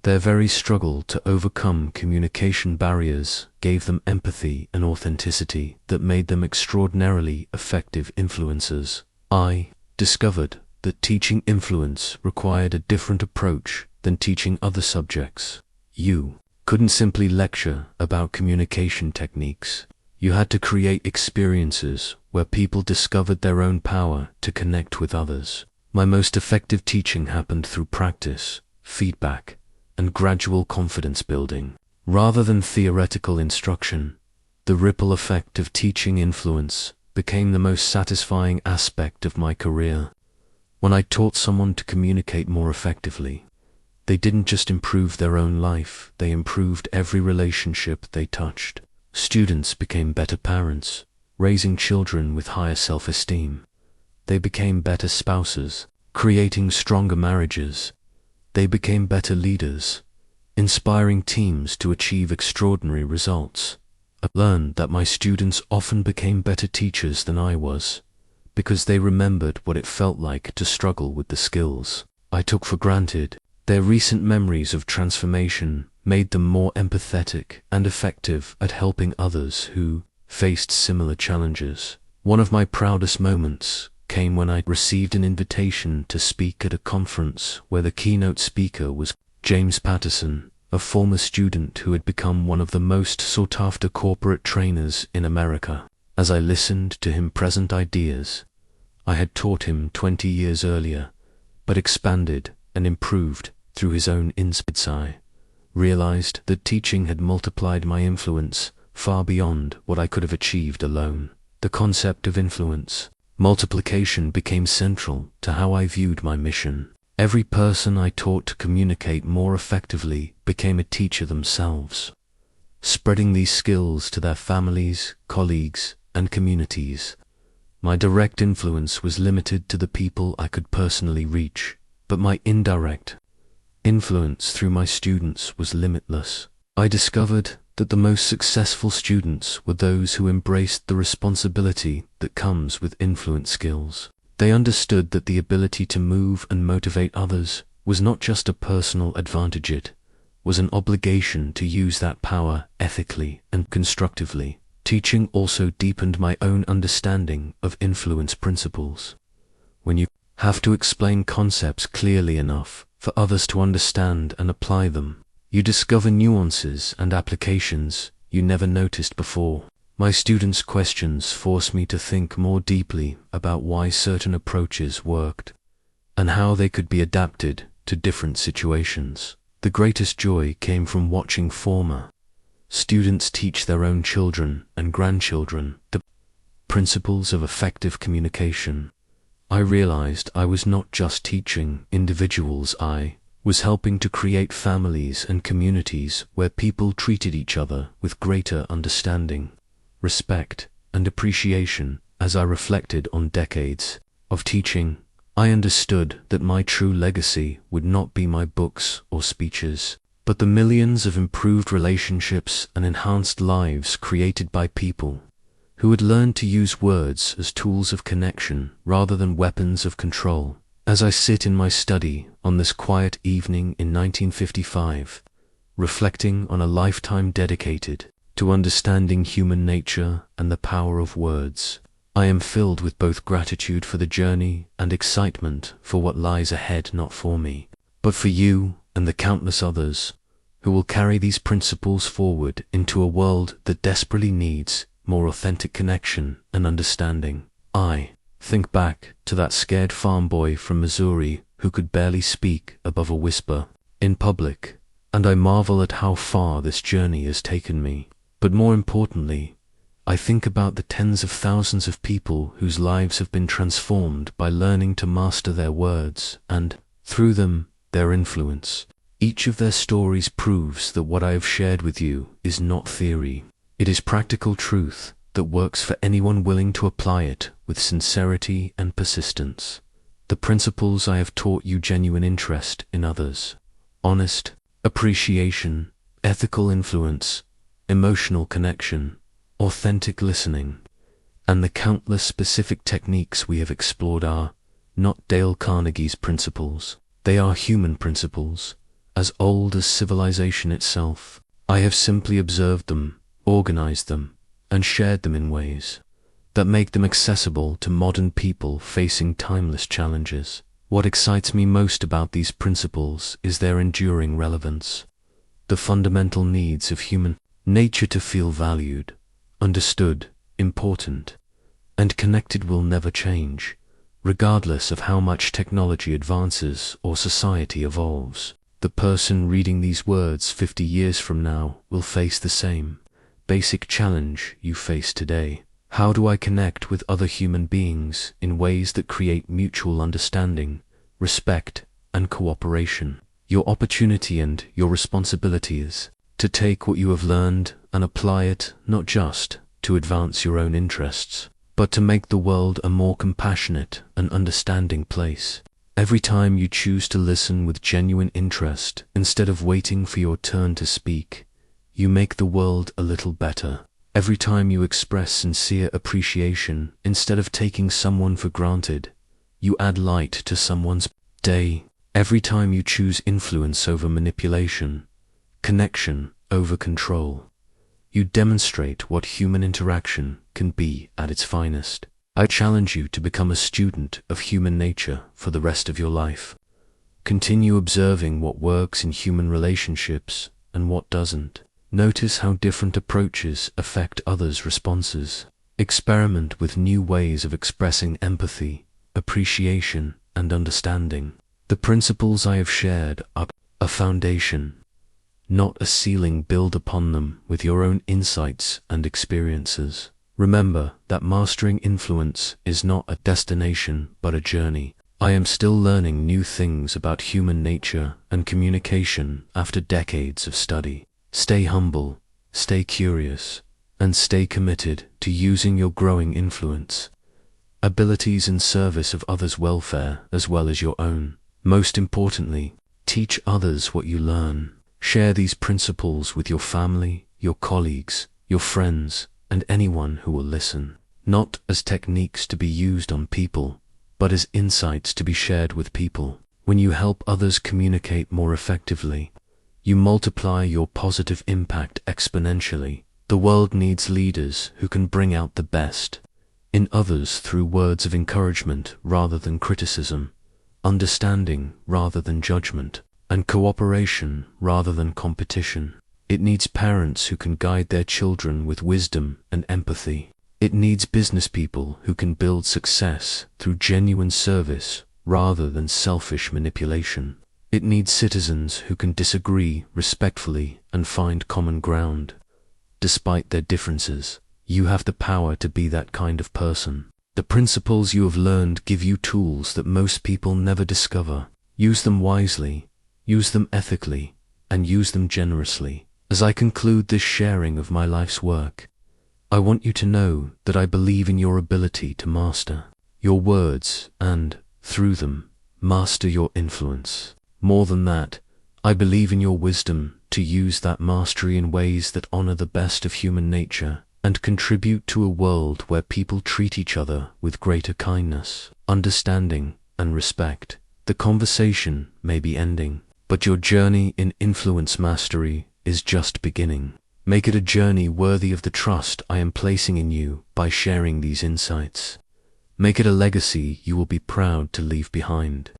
Their very struggle to overcome communication barriers gave them empathy and authenticity that made them extraordinarily effective influencers. I discovered that teaching influence required a different approach than teaching other subjects. You couldn't simply lecture about communication techniques. You had to create experiences where people discovered their own power to connect with others. My most effective teaching happened through practice, feedback, and gradual confidence building. Rather than theoretical instruction, the ripple effect of teaching influence became the most satisfying aspect of my career. When I taught someone to communicate more effectively, they didn't just improve their own life, they improved every relationship they touched. Students became better parents, raising children with higher self-esteem. They became better spouses, creating stronger marriages. They became better leaders, inspiring teams to achieve extraordinary results. I learned that my students often became better teachers than I was, because they remembered what it felt like to struggle with the skills I took for granted. Their recent memories of transformation made them more empathetic and effective at helping others who faced similar challenges. One of my proudest moments came when I received an invitation to speak at a conference where the keynote speaker was James Patterson, a former student who had become one of the most sought-after corporate trainers in America. As I listened to him present ideas I had taught him 20 years earlier, but expanded and improved through his own insights, I realized that teaching had multiplied my influence far beyond what I could have achieved alone. The concept of influence multiplication became central to how I viewed my mission. Every person I taught to communicate more effectively became a teacher themselves, spreading these skills to their families, colleagues, and communities. My direct influence was limited to the people I could personally reach, but my indirect influence through my students was limitless. I discovered that the most successful students were those who embraced the responsibility that comes with influence skills. They understood that the ability to move and motivate others was not just a personal advantage, it was an obligation to use that power ethically and constructively. Teaching also deepened my own understanding of influence principles. When you have to explain concepts clearly enough for others to understand and apply them, you discover nuances and applications you never noticed before. My students' questions forced me to think more deeply about why certain approaches worked and how they could be adapted to different situations. The greatest joy came from watching former students teach their own children and grandchildren the principles of effective communication. I realized I was not just teaching individuals, I was helping to create families and communities where people treated each other with greater understanding, respect, and appreciation. As I reflected on decades of teaching, I understood that my true legacy would not be my books or speeches, but the millions of improved relationships and enhanced lives created by people who had learned to use words as tools of connection rather than weapons of control. As I sit in my study on this quiet evening in 1955, reflecting on a lifetime dedicated to understanding human nature and the power of words. I am filled with both gratitude for the journey and excitement for what lies ahead, not for me, but for you and the countless others who will carry these principles forward into a world that desperately needs more authentic connection and understanding. I think back to that scared farm boy from Missouri who could barely speak above a whisper in public, and I marvel at how far this journey has taken me. But more importantly, I think about the tens of thousands of people whose lives have been transformed by learning to master their words and, through them, their influence. Each of their stories proves that what I have shared with you is not theory. It is practical truth that works for anyone willing to apply it with sincerity and persistence. The principles I have taught you: genuine interest in others, honest appreciation, ethical influence, emotional connection, authentic listening, and the countless specific techniques we have explored are not Dale Carnegie's principles. They are human principles, as old as civilization itself. I have simply observed them, organized them, and shared them in ways that make them accessible to modern people facing timeless challenges. What excites me most about these principles is their enduring relevance. The fundamental needs of human nature to feel valued, understood, important, and connected will never change, regardless of how much technology advances or society evolves. The person reading these words 50 years from now will face the same basic challenge you face today. How do I connect with other human beings in ways that create mutual understanding, respect, and cooperation? Your opportunity and your responsibility is to take what you have learned and apply it not just to advance your own interests, but to make the world a more compassionate and understanding place. Every time you choose to listen with genuine interest instead of waiting for your turn to speak, you make the world a little better. Every time you express sincere appreciation instead of taking someone for granted, you add light to someone's day. Every time you choose influence over manipulation, connection over control, you demonstrate what human interaction can be at its finest. I challenge you to become a student of human nature for the rest of your life. Continue observing what works in human relationships and what doesn't. Notice how different approaches affect others' responses. Experiment with new ways of expressing empathy, appreciation, and understanding. The principles I have shared are a foundation, not a ceiling. Build upon them with your own insights and experiences. Remember that mastering influence is not a destination but a journey. I am still learning new things about human nature and communication after decades of study. Stay humble, stay curious, and stay committed to using your growing influence, abilities in service of others' welfare as well as your own. Most importantly, teach others what you learn. Share these principles with your family, your colleagues, your friends, and anyone who will listen, not as techniques to be used on people, but as insights to be shared with people. When you help others communicate more effectively, you multiply your positive impact exponentially. The world needs leaders who can bring out the best in others through words of encouragement rather than criticism, understanding rather than judgment, and cooperation rather than competition. It needs parents who can guide their children with wisdom and empathy. It needs business people who can build success through genuine service rather than selfish manipulation. It needs citizens who can disagree respectfully and find common ground. Despite their differences, you have the power to be that kind of person. The principles you have learned give you tools that most people never discover. Use them wisely, use them ethically, and use them generously. As I conclude this sharing of my life's work, I want you to know that I believe in your ability to master your words and, through them, master your influence. More than that, I believe in your wisdom to use that mastery in ways that honor the best of human nature and contribute to a world where people treat each other with greater kindness, understanding, and respect. The conversation may be ending, but your journey in influence mastery is just beginning. Make it a journey worthy of the trust I am placing in you by sharing these insights. Make it a legacy you will be proud to leave behind.